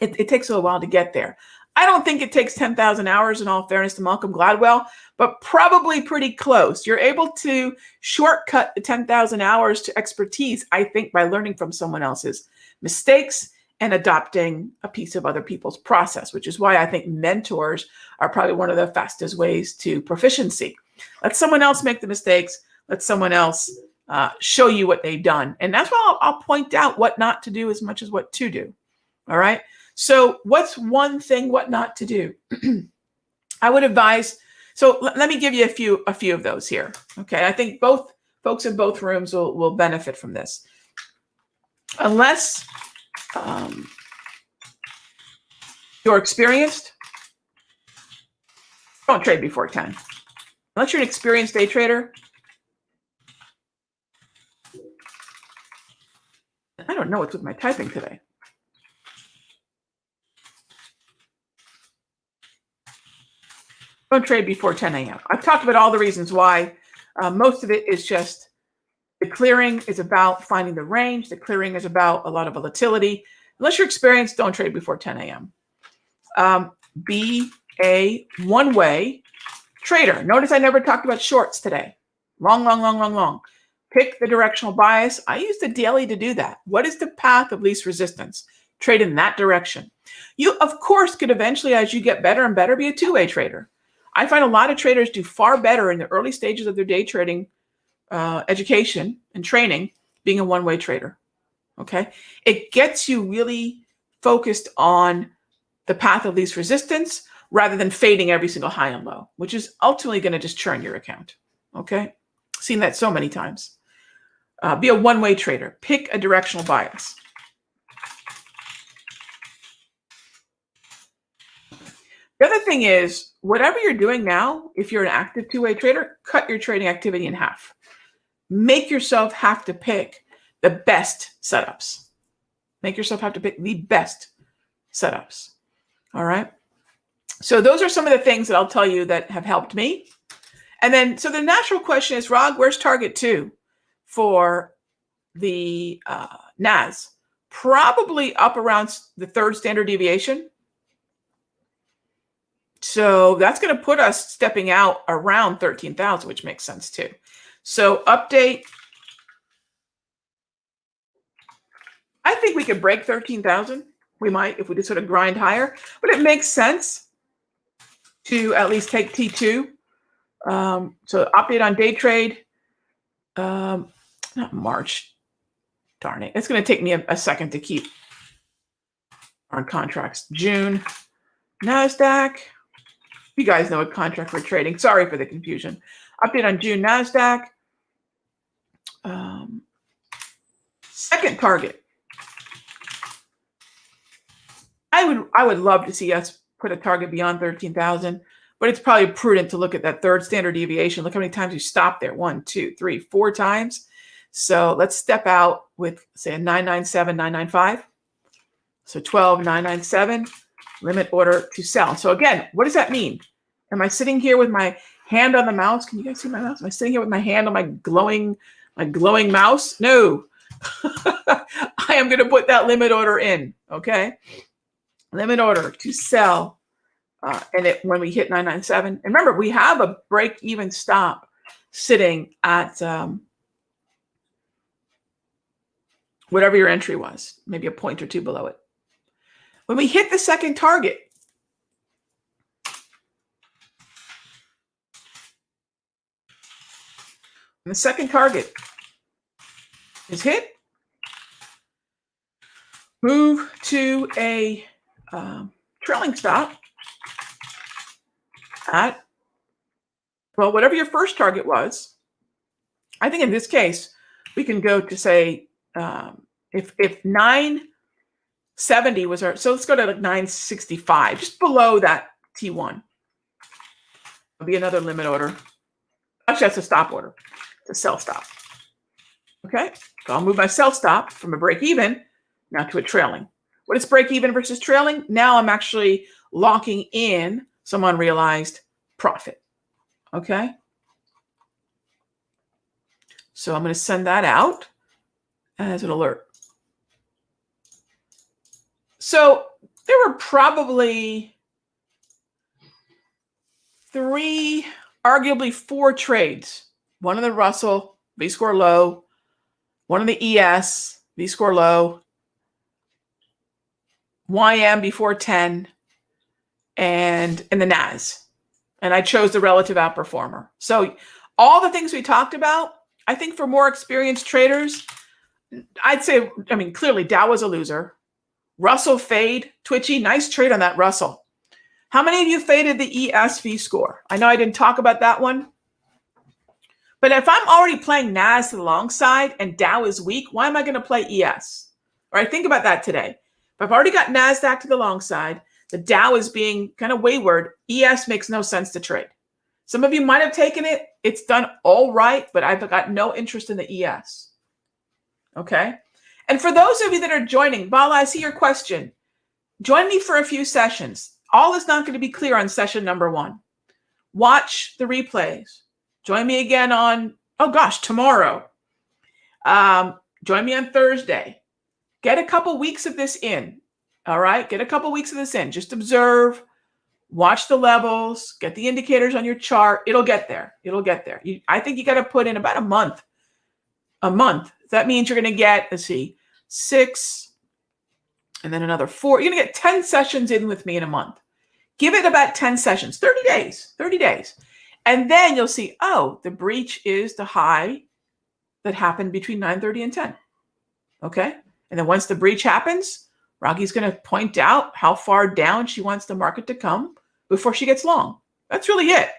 S1: It takes a little while to get there. I don't think it takes 10,000 hours, in all fairness to Malcolm Gladwell, but probably pretty close. You're able to shortcut the 10,000 hours to expertise, I think, by learning from someone else's mistakes and adopting a piece of other people's process, which is why I think mentors are probably one of the fastest ways to proficiency. Let someone else make the mistakes. Let someone else show you what they've done. And that's why I'll point out what not to do as much as what to do. All right. So what's one thing, what not to do? I would advise. So let me give you a few of those here. Okay. I think both folks in both rooms will benefit from this. Unless you're experienced, don't trade before 10. Unless you're an experienced day trader, I don't know what's with my typing today. Don't trade before 10 a.m. I've talked about all the reasons why. Most of it is just the clearing is about finding the range. The clearing is about a lot of volatility. Unless you're experienced, don't trade before 10 a.m. Be a one-way trader. Notice I never talked about shorts today. Long. Pick the directional bias. I use the daily to do that. What is the path of least resistance? Trade in that direction. You, of course, could eventually, as you get better and better, be a two-way trader. I find a lot of traders do far better in the early stages of their day trading education and training being a one-way trader. Okay. It gets you really focused on the path of least resistance rather than fading every single high and low, which is ultimately going to just churn your account. Okay. Seen that so many times. Be a one-way trader. Pick a directional bias. The other thing is, whatever you're doing now, if you're an active two-way trader, cut your trading activity in half. Make yourself have to pick the best setups. Make yourself have to pick the best setups. All right. So those are some of the things that I'll tell you that have helped me. And then, so the natural question is, Rog, where's target 2 for the NAS? Probably up around the 3rd standard deviation. So that's going to put us stepping out around 13,000, which makes sense too. So update. I think we could break 13,000. We might if we just sort of grind higher, but it makes sense to at least take T2. So update on Daytrade. Not March. Darn it. It's going to take me a second to keep on contracts. June. NASDAQ. You guys know what contract we're trading. Sorry for the confusion. Update on June NASDAQ. Second target. I would love to see us put a target beyond 13,000, but it's probably prudent to look at that 3rd standard deviation. Look how many times you stopped there. 1, 2, 3, 4 times. So let's step out with, say, a 997, 995. So 12,997. Limit order to sell. So again, what does that mean? Am I sitting here with my hand on the mouse? Can you guys see my mouse? Am I sitting here with my hand on my glowing mouse? No. I am going to put that limit order in. Okay. Limit order to sell. And when we hit 997, and remember, we have a break-even stop sitting at whatever your entry was, maybe a point or two below it. When we hit the second target, and the second target is hit, move to a trailing stop at, well, whatever your first target was. I think in this case, we can go to say, if 970 was our, so let's go to like 965, just below that T1. It'll be another limit order. Actually, that's a stop order. It's a sell stop. Okay, so I'll move my sell stop from a break even now to a trailing. What is break even versus trailing? Now I'm actually locking in some unrealized profit. Okay, so I'm going to send that out as an alert. So there were probably 3, arguably 4 trades. One in the Russell, V-score low. One in the ES, V-score low. YM before 10. And in the NAS. And I chose the relative outperformer. So all the things we talked about, I think for more experienced traders, I'd say, I mean, clearly Dow was a loser. Russell fade, twitchy, nice trade on that Russell. How many of you faded the ESV score? I know I didn't talk about that one. But if I'm already playing NAS to the long side and Dow is weak, why am I going to play ES? All right, think about that today. If I've already got NASDAQ to the long side, the Dow is being kind of wayward, ES makes no sense to trade. Some of you might have taken it. It's done all right, but I've got no interest in the ES. Okay? And for those of you that are joining, Bala, I see your question. Join me for a few sessions. All is not going to be clear on session number 1. Watch the replays. Join me again on, oh gosh, tomorrow. Join me on Thursday. Get a couple weeks of this in. All right? Get a couple weeks of this in. Just observe. Watch the levels. Get the indicators on your chart. It'll get there. It'll get there. I think you got to put in about a month. A month. That means you're going to get, let's see, 6 and then another 4. You're going to get 10 sessions in with me in a month. Give it about 10 sessions, 30 days, 30 days. And then you'll see, oh, the breach is the high that happened between 9:30 and 10. Okay? And then once the breach happens, Raghee's going to point out how far down she wants the market to come before she gets long. That's really it.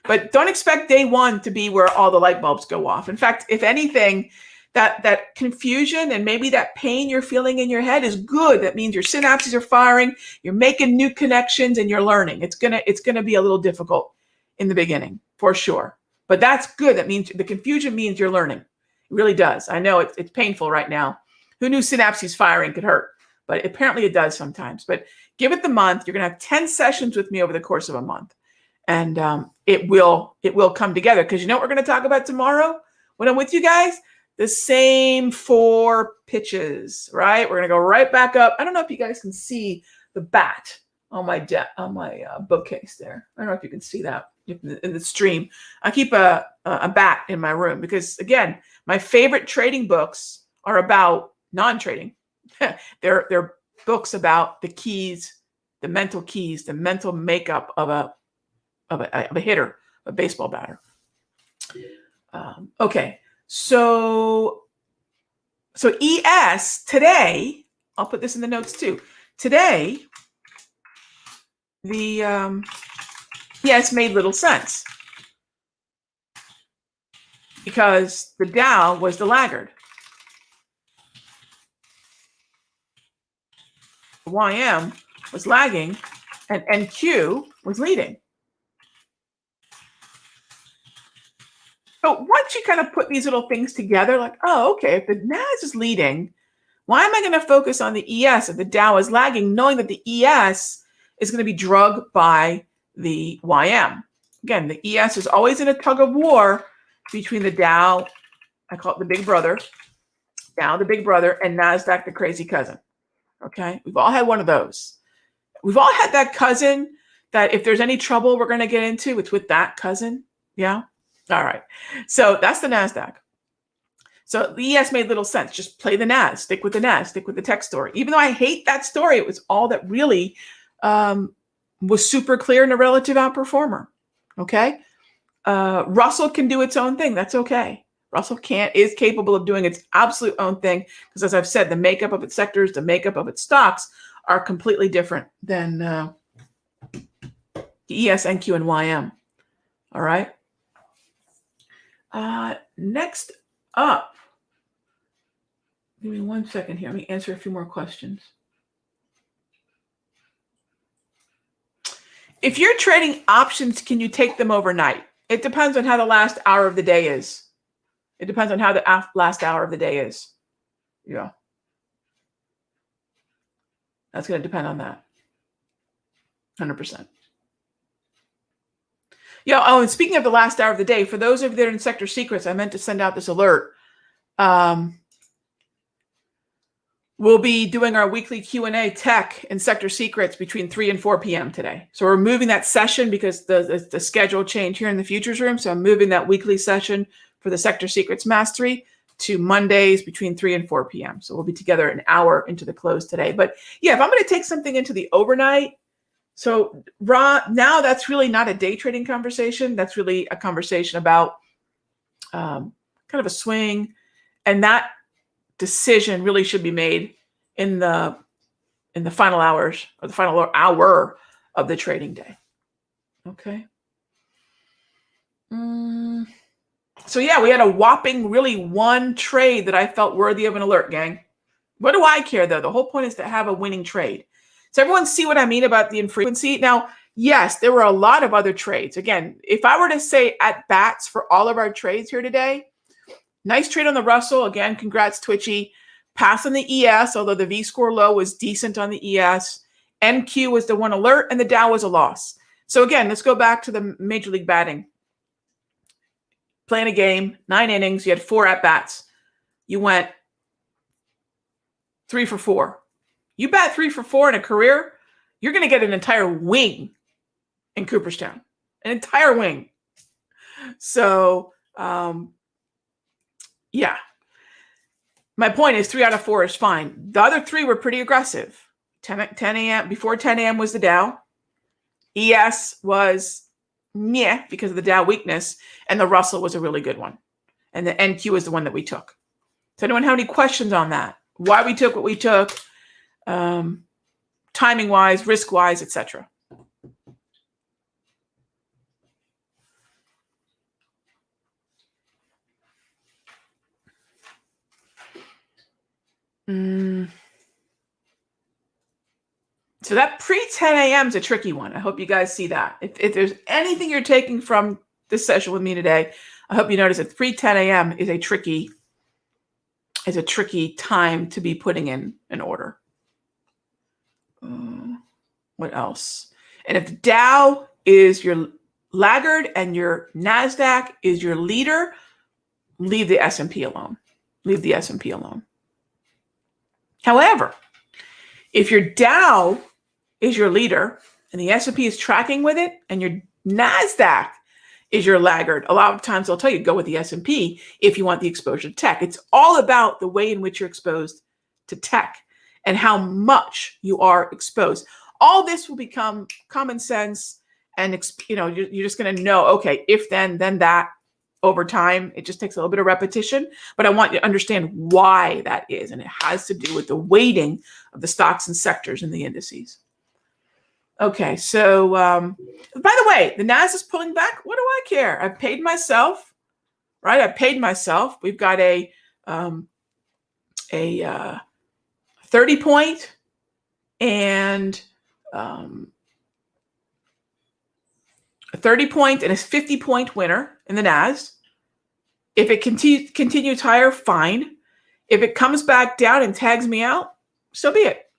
S1: But don't expect day 1 to be where all the light bulbs go off. In fact, if anything, that confusion and maybe that pain you're feeling in your head is good. That means your synapses are firing, you're making new connections, and you're learning. It's gonna be a little difficult in the beginning, for sure. But that's good. That means the confusion means you're learning. It really does. I know it's painful right now. Who knew synapses firing could hurt? But apparently it does sometimes. But give it the month. You're going to have 10 sessions with me over the course of a month. And it will come together. Because you know what we're going to talk about tomorrow when I'm with you guys? The same 4 pitches, right? We're going to go right back up. I don't know if you guys can see the bat on my bookcase there. I don't know if you can see that in the stream. I keep a bat in my room because, again, my favorite trading books are about non-trading. They're books about the keys, the mental keys, the mental makeup of a hitter, a baseball batter. Okay, so ES today, I'll put this in the notes too. Today, the ES made little sense because the Dow was the laggard. YM was lagging and NQ was leading. So once you kind of put these little things together, like, oh, okay, if the NAS is leading, why am I going to focus on the ES if the Dow is lagging, knowing that the ES is going to be drugged by the YM? Again, the ES is always in a tug of war between the Dow, I call it the big brother, Dow, the big brother, and NASDAQ, the crazy cousin. Okay, we've all had one of those. We've all had that cousin that if there's any trouble we're going to get into, it's with that cousin. Yeah. All right. So that's the NASDAQ. So the ES made little sense. Just play the NAS, stick with the NAS, stick with the tech story. Even though I hate that story, it was all that really was super clear and a relative outperformer. Okay. Russell can do its own thing. That's okay. Russell is capable of doing its absolute own thing because, as I've said, the makeup of its sectors, the makeup of its stocks are completely different than the ES, NQ, and YM. All right. Next up, give me 1 second here. Let me answer a few more questions. If you're trading options, can you take them overnight? It depends on how the last hour of the day is. It depends on how the last hour of the day is. Yeah. That's going to depend on that. 100%. Yeah. Oh, and speaking of the last hour of the day, for those of you that are in Sector Secrets, I meant to send out this alert. We'll be doing our weekly Q&A tech in Sector Secrets between 3 and 4 p.m. today. So we're moving that session because the schedule changed here in the Futures Room. So I'm moving that weekly session for the Sector Secrets Mastery to Mondays between 3 and 4 p.m. So we'll be together an hour into the close today. But yeah, if I'm going to take something into the overnight, so now that's really not a day trading conversation. That's really a conversation about kind of a swing, and that decision really should be made in the final hours or the final hour of the trading day. Okay. So yeah, we had a whopping really one trade that I felt worthy of an alert, gang. What do I care though? The whole point is to have a winning trade. So everyone see what I mean about the infrequency? Now, yes, there were a lot of other trades. Again, if I were to say at bats for all of our trades here today, nice trade on the Russell. Again, congrats, Twitchy. Pass on the ES, although the V-score low was decent on the ES. NQ was the one alert, and the Dow was a loss. So again, let's go back to the Major League Batting. Playing a game, 9 innings, you had 4 at-bats. You went 3 for 4. You bat 3 for 4 in a career, you're going to get an entire wing in Cooperstown. An entire wing. So, yeah. My point is 3 out of 4 is fine. The other 3 were pretty aggressive. 10 a.m. Before 10 a.m. was the Dow. ES was meh because of the Dow weakness. And the Russell was a really good one. And the NQ is the one that we took. Does anyone have any questions on that? Why we took what we took, timing-wise, risk-wise, etc. So that pre-10 a.m. is a tricky one. I hope you guys see that. If there's anything you're taking from this session with me today, I hope you notice that pre-10 a.m. is a tricky time to be putting in an order. What else? And if the Dow is your laggard and your NASDAQ is your leader, leave the S&P alone. Leave the S&P alone. However, if your Dow is your leader and the S&P is tracking with it and your NASDAQ is your laggard, a lot of times they'll tell you go with the S&P if you want the exposure to tech. It's all about the way in which you're exposed to tech and how much you are exposed. All this will become common sense, and you're just going to know, okay, if then that. Over time, it just takes a little bit of repetition, but I want you to understand why that is, and it has to do with the weighting of the stocks and sectors in the indices. Okay, so by the way, the NAS is pulling back. What do I care? I paid myself, right? I paid myself. We've got a 30-point and a 30-point and a 50-point winner in the NAS. If it continues higher, fine. If it comes back down and tags me out, so be it.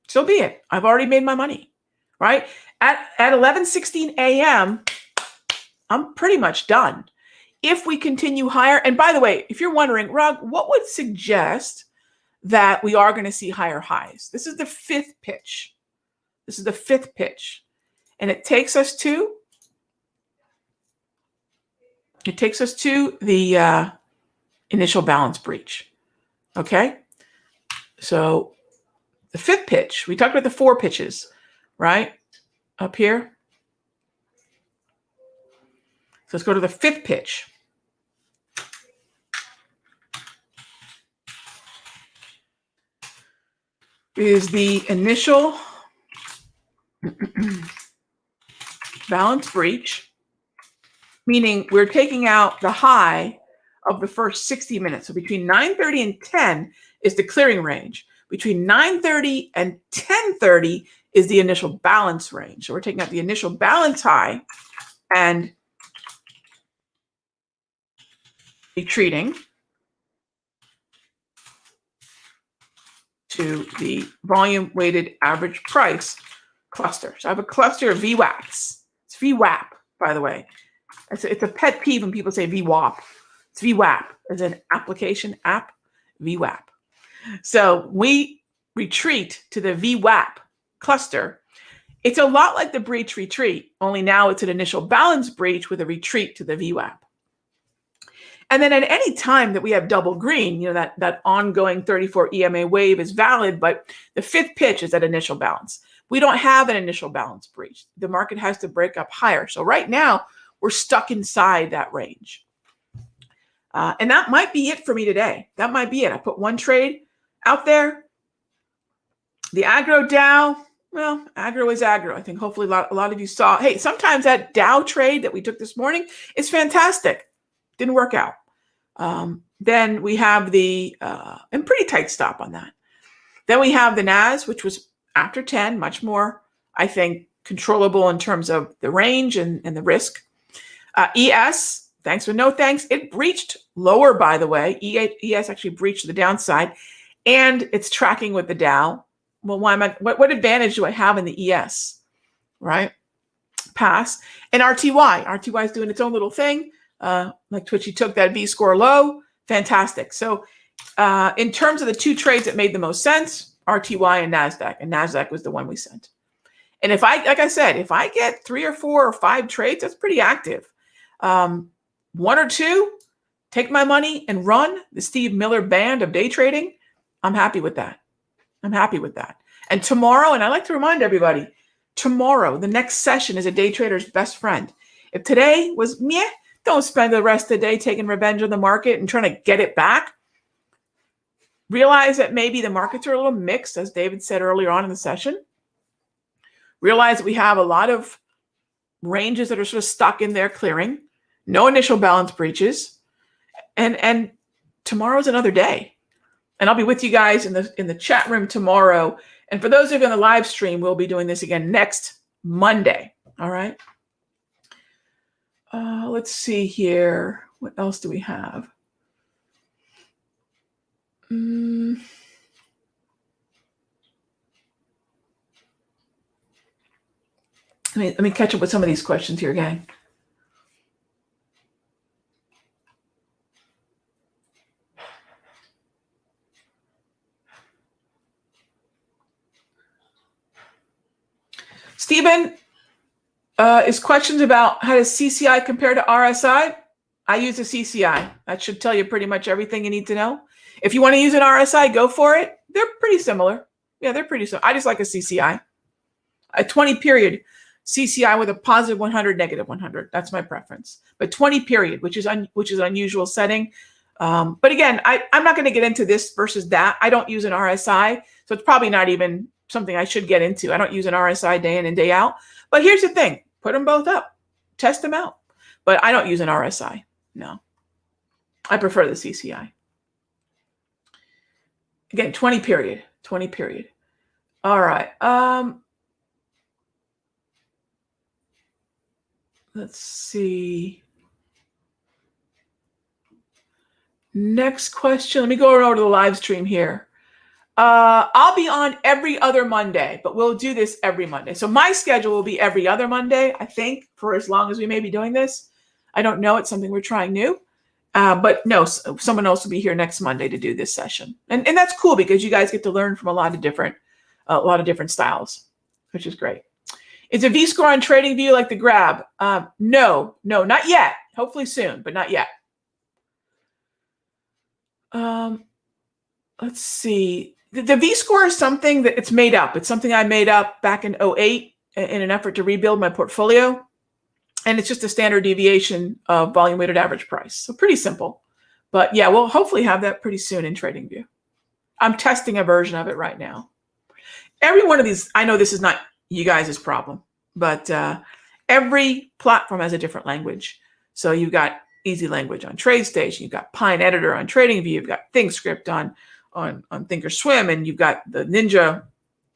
S1: So be it. I've already made my money, right? At 11:16 a.m., I'm pretty much done. If we continue higher, and by the way, if you're wondering, Rag, what would suggest that we are going to see higher highs? This is the 5th pitch. This is the 5th pitch. And it takes us to the initial balance breach. Okay. So the fifth pitch, we talked about the 4 pitches, right? Up here. So let's go to the 5th pitch. Is the initial balance breach, meaning we're taking out the high of the first 60 minutes. So between 9:30 and 10 is the clearing range. Between 9:30 and 10:30 is the initial balance range. So we're taking out the initial balance high and retreating to the volume weighted average price cluster. So I have a cluster of VWAPs. It's VWAP, by the way. It's a pet peeve when people say VWAP. It's VWAP as an application app, VWAP. So we retreat to the VWAP cluster. It's a lot like the breach retreat, only now it's an initial balance breach with a retreat to the VWAP. And then at any time that we have double green, that ongoing 34 EMA wave is valid, but the 5th pitch is at initial balance. We don't have an initial balance breach. The market has to break up higher. So right now, we're stuck inside that range. And that might be it for me today. That might be it. I put one trade out there. The aggro Dow, well, aggro is aggro. I think hopefully a lot of you saw, hey, sometimes that Dow trade that we took this morning is fantastic. Didn't work out. Then we have the, and pretty tight stop on that. Then we have the NAS, which was after 10, much more, I think, controllable in terms of the range and the risk. ES, thanks but no thanks. It breached lower, by the way. ES actually breached the downside, and it's tracking with the Dow. Well, what advantage do I have in the ES, right? Pass. And RTY. RTY is doing its own little thing. Like Twitchy took that V score low. Fantastic. So in terms of the 2 trades that made the most sense, RTY and NASDAQ was the one we sent. And like I said, if I get 3 or 4 or 5 trades, that's pretty active. 1 or 2, take my money and run the Steve Miller band of day trading. I'm happy with that. I'm happy with that. And tomorrow, and I like to remind everybody, tomorrow, the next session is a day trader's best friend. If today was meh, don't spend the rest of the day taking revenge on the market and trying to get it back. Realize that maybe the markets are a little mixed, as David said earlier on in the session. Realize that we have a lot of ranges that are sort of stuck in there clearing. No initial balance breaches. And tomorrow's another day. And I'll be with you guys in the chat room tomorrow. And for those of you in the live stream, we'll be doing this again next Monday. All right. Let's see here. What else do we have? Let me catch up with some of these questions here, gang. Stephen, is questions about how does CCI compare to RSI? I use a CCI. That should tell you pretty much everything you need to know. If you want to use an RSI, go for it. They're pretty similar. Yeah, they're pretty similar. I just like a CCI. A 20 period CCI with a positive 100, negative 100. That's my preference. But 20 period, which is an unusual setting. But again, I'm not going to get into this versus that. I don't use an RSI, so it's probably not even something I should get into. I don't use an RSI day in and day out. But here's the thing. Put them both up. Test them out. But I don't use an RSI. No. I prefer the CCI. Again, 20 period. 20 period. All right. Let's see. Next question. Let me go over to the live stream here. I'll be on every other Monday, but we'll do this every Monday. So my schedule will be every other Monday, I think, for as long as we may be doing this. I don't know. It's something we're trying new. But no, someone else will be here next Monday to do this session. And that's cool because you guys get to learn from a lot of different styles, which is great. Is a V-score on TradingView like the grab? No, not yet. Hopefully soon, but not yet. Um, let's see. The V-score is something that it's made up. It's something I made up back in '08 in an effort to rebuild my portfolio. And it's just a standard deviation of volume weighted average price. So pretty simple. But yeah, we'll hopefully have that pretty soon in TradingView. I'm testing a version of it right now. Every one of these, I know this is not you guys' problem, but every platform has a different language. So you've got Easy Language on TradeStation, you've got Pine Editor on TradingView, you've got ThinkScript on Thinkorswim, and you've got the Ninja,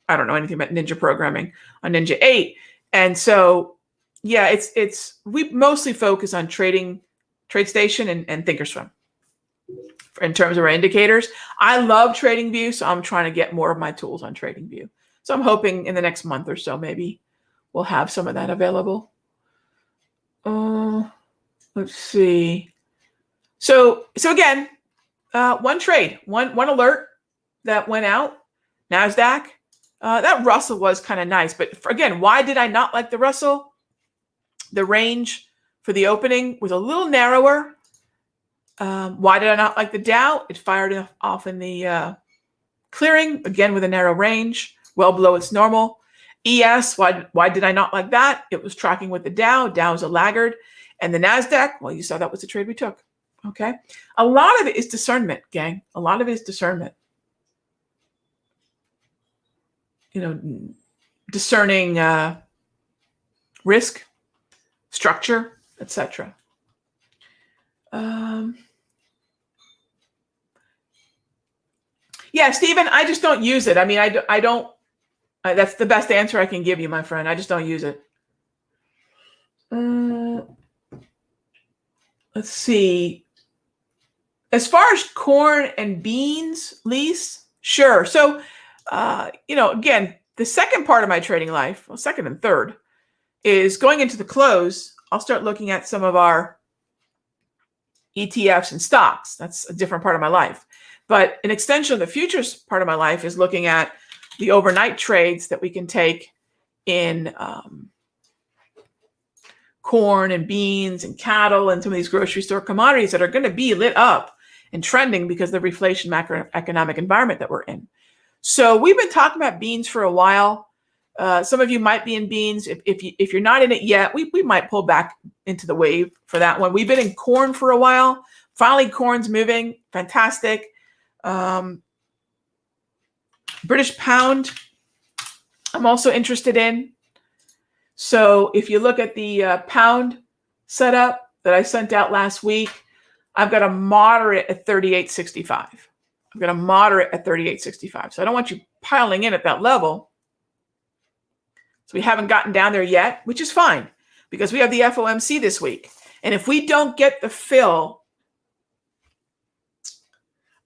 S1: I don't know anything about Ninja programming, on Ninja 8. And so yeah, we mostly focus on TradeStation and Thinkorswim in terms of our indicators. I love TradingView, so I'm trying to get more of my tools on TradingView. So I'm hoping in the next month or so, maybe we'll have some of that available. Let's see. So again, one trade, one alert that went out, NASDAQ. That Russell was kind of nice, but again, why did I not like the Russell? The range for the opening was a little narrower. Why did I not like the Dow? It fired off in the clearing, again with a narrow range, well below its normal. ES, why did I not like that? It was tracking with the Dow. Dow is a laggard. And the NASDAQ, well, you saw that was the trade we took. Okay. A lot of it is discernment, gang. A lot of it is discernment. Discerning risk, structure, etc. Yeah, Stephen, I just don't use it. I mean, I don't. That's the best answer I can give you, my friend. I just don't use it. Let's see. As far as corn and beans lease, sure. So, again, the second part of my trading life, well, second and third, is going into the close. I'll start looking at some of our ETFs and stocks. That's a different part of my life. But an extension of the futures part of my life is looking at the overnight trades that we can take in corn and beans and cattle and some of these grocery store commodities that are going to be lit up and trending because of the reflation macroeconomic environment that we're in. So we've been talking about beans for a while. Some of you might be in beans. If you're not in it yet, we might pull back into the wave for that one. We've been in corn for a while. Finally, corn's moving. Fantastic. British pound, I'm also interested in. So if you look at the pound setup that I sent out last week, I've got a moderate at 38.65. I've got a moderate at 38.65. So I don't want you piling in at that level. So we haven't gotten down there yet, which is fine because we have the FOMC this week. And if we don't get the fill,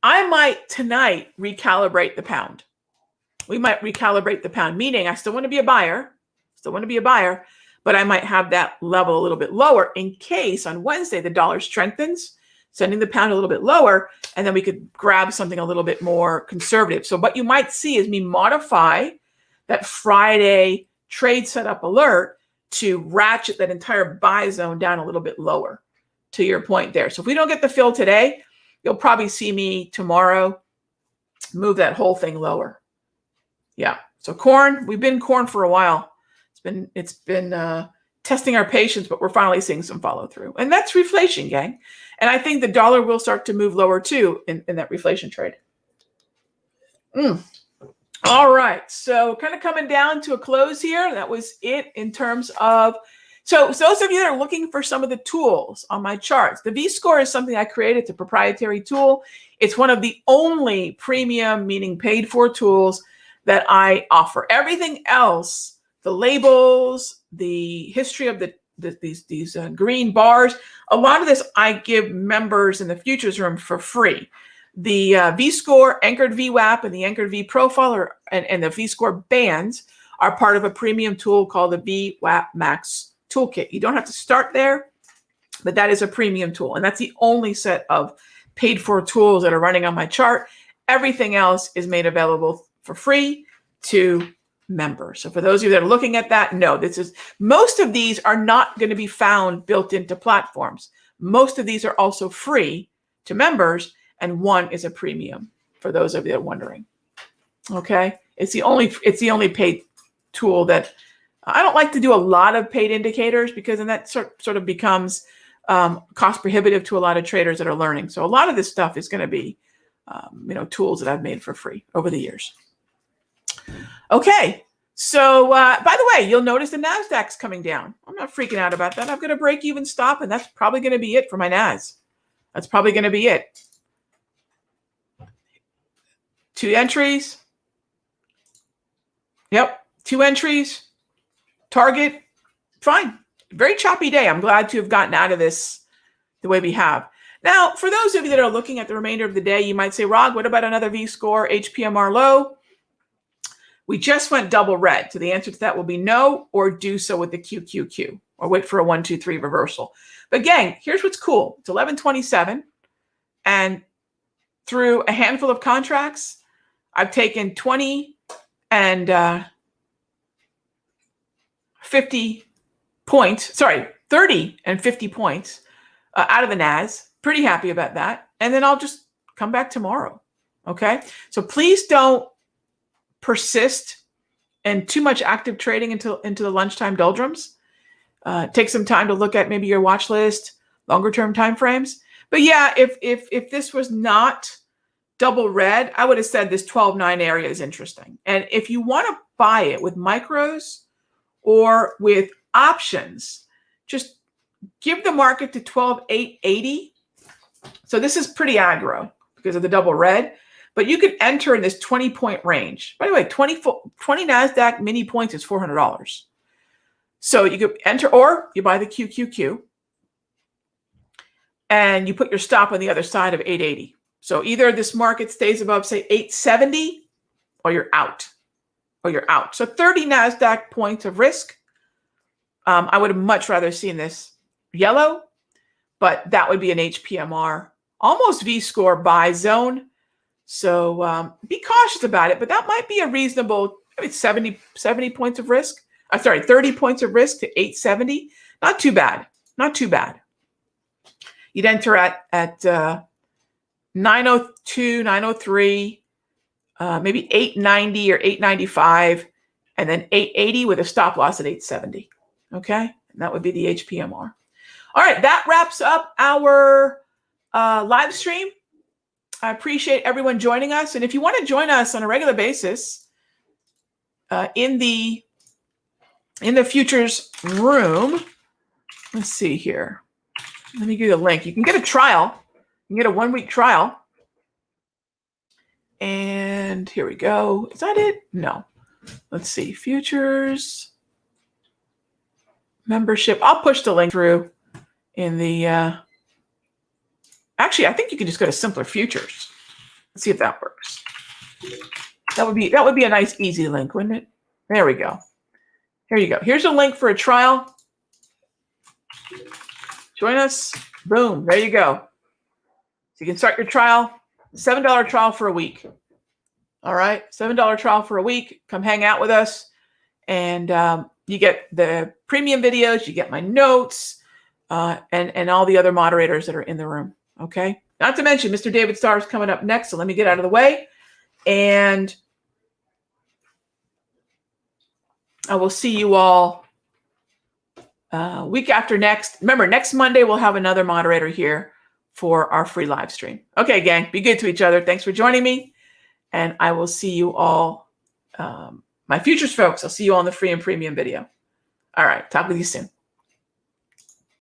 S1: I might tonight recalibrate the pound. We might recalibrate the pound, meaning I still want to be a buyer, but I might have that level a little bit lower in case on Wednesday the dollar strengthens, sending the pound a little bit lower, and then we could grab something a little bit more conservative. So what you might see is me modify that Friday trade setup alert to ratchet that entire buy zone down a little bit lower, to your point there. So if we don't get the fill today, you'll probably see me tomorrow move that whole thing lower. Yeah. So corn, we've been corn for a while. It's been testing our patience, but we're finally seeing some follow through. And that's reflation, gang. And I think the dollar will start to move lower too in that reflation trade. All right. So kind of coming down to a close here. That was it in terms of, so those of you that are looking for some of the tools on my charts, the V-score is something I created. It's a proprietary tool. It's one of the only premium, meaning paid for tools that I offer. Everything else, the labels, the history of these green bars, a lot of this I give members in the futures room for free. The V-score, anchored VWAP, and the anchored V profile and the V-score bands are part of a premium tool called the VWAP Max Toolkit. You don't have to start there, but that is a premium tool. And that's the only set of paid for tools that are running on my chart. Everything else is made available for free to members. So for those of you that are looking at that, no, most of these are not going to be found built into platforms. Most of these are also free to members. and 1 is a premium, for those of you that are wondering. Okay, it's the only paid tool that I don't like to do a lot of paid indicators, because then that sort of becomes cost prohibitive to a lot of traders that are learning. So a lot of this stuff is going to be tools that I've made for free over the years. Okay, so by the way, you'll notice the NASDAQ's coming down. I'm not freaking out about that. I've got a break-even stop, and that's probably going to be it for my NAS. That's probably going to be it. 2 entries. Yep, 2 entries. Target, fine. Very choppy day. I'm glad to have gotten out of this the way we have. Now, for those of you that are looking at the remainder of the day, you might say, Rog, what about another V-score HPMR low? We just went double red. So the answer to that will be no, or do so with the QQQ, or wait for a 1, 2, 3 reversal. But gang, here's what's cool. It's 11:27, and through a handful of contracts, I've taken 20 and 50 points, 30 and 50 points out of the NAS. Pretty happy about that. And then I'll just come back tomorrow. Okay. So please don't persist in too much active trading into the lunchtime doldrums. Take some time to look at maybe your watch list, longer term timeframes. But yeah, if this was not double red, I would have said this 12.9 area is interesting. And if you want to buy it with micros or with options, just give the market to 12.880. So this is pretty aggro because of the double red, but you could enter in this 20-point range. By the way, 20 NASDAQ mini points is $400. So you could enter, or you buy the QQQ and you put your stop on the other side of 880. So either this market stays above, say, 870, or you're out. So 30 NASDAQ points of risk. I would have much rather seen this yellow, but that would be an HPMR, almost V-score buy zone. So be cautious about it, but that might be a reasonable, 70 points of risk. 30 points of risk to 870. Not too bad. Not too bad. You'd enter at 902, 903, maybe 890 or 895, and then 880 with a stop loss at 870. Okay, and that would be the HPMR. All right, that wraps up our live stream. I appreciate everyone joining us, and if you want to join us on a regular basis in the futures room, let's see here. Let me give you the link. You can get a trial. You can get a 1-week trial. And here we go. Is that it? No. Let's see. Futures membership. I'll push the link through in the actually, I think you can just go to Simpler Futures. Let's see if that works. That would be a nice easy link, wouldn't it? There we go. Here you go. Here's a link for a trial. Join us. Boom. There you go. So you can start your trial. $7 trial for a week. All right. $7 trial for a week. Come hang out with us. And you get the premium videos. You get my notes and all the other moderators that are in the room. Okay. Not to mention Mr. David Starr is coming up next. So let me get out of the way. And I will see you all week after next. Remember, next Monday, we'll have another moderator here for our free live stream. Okay, gang, be good to each other. Thanks for joining me. And I will see you all, my futures folks, I'll see you all in the free and premium video. All right, talk with you soon.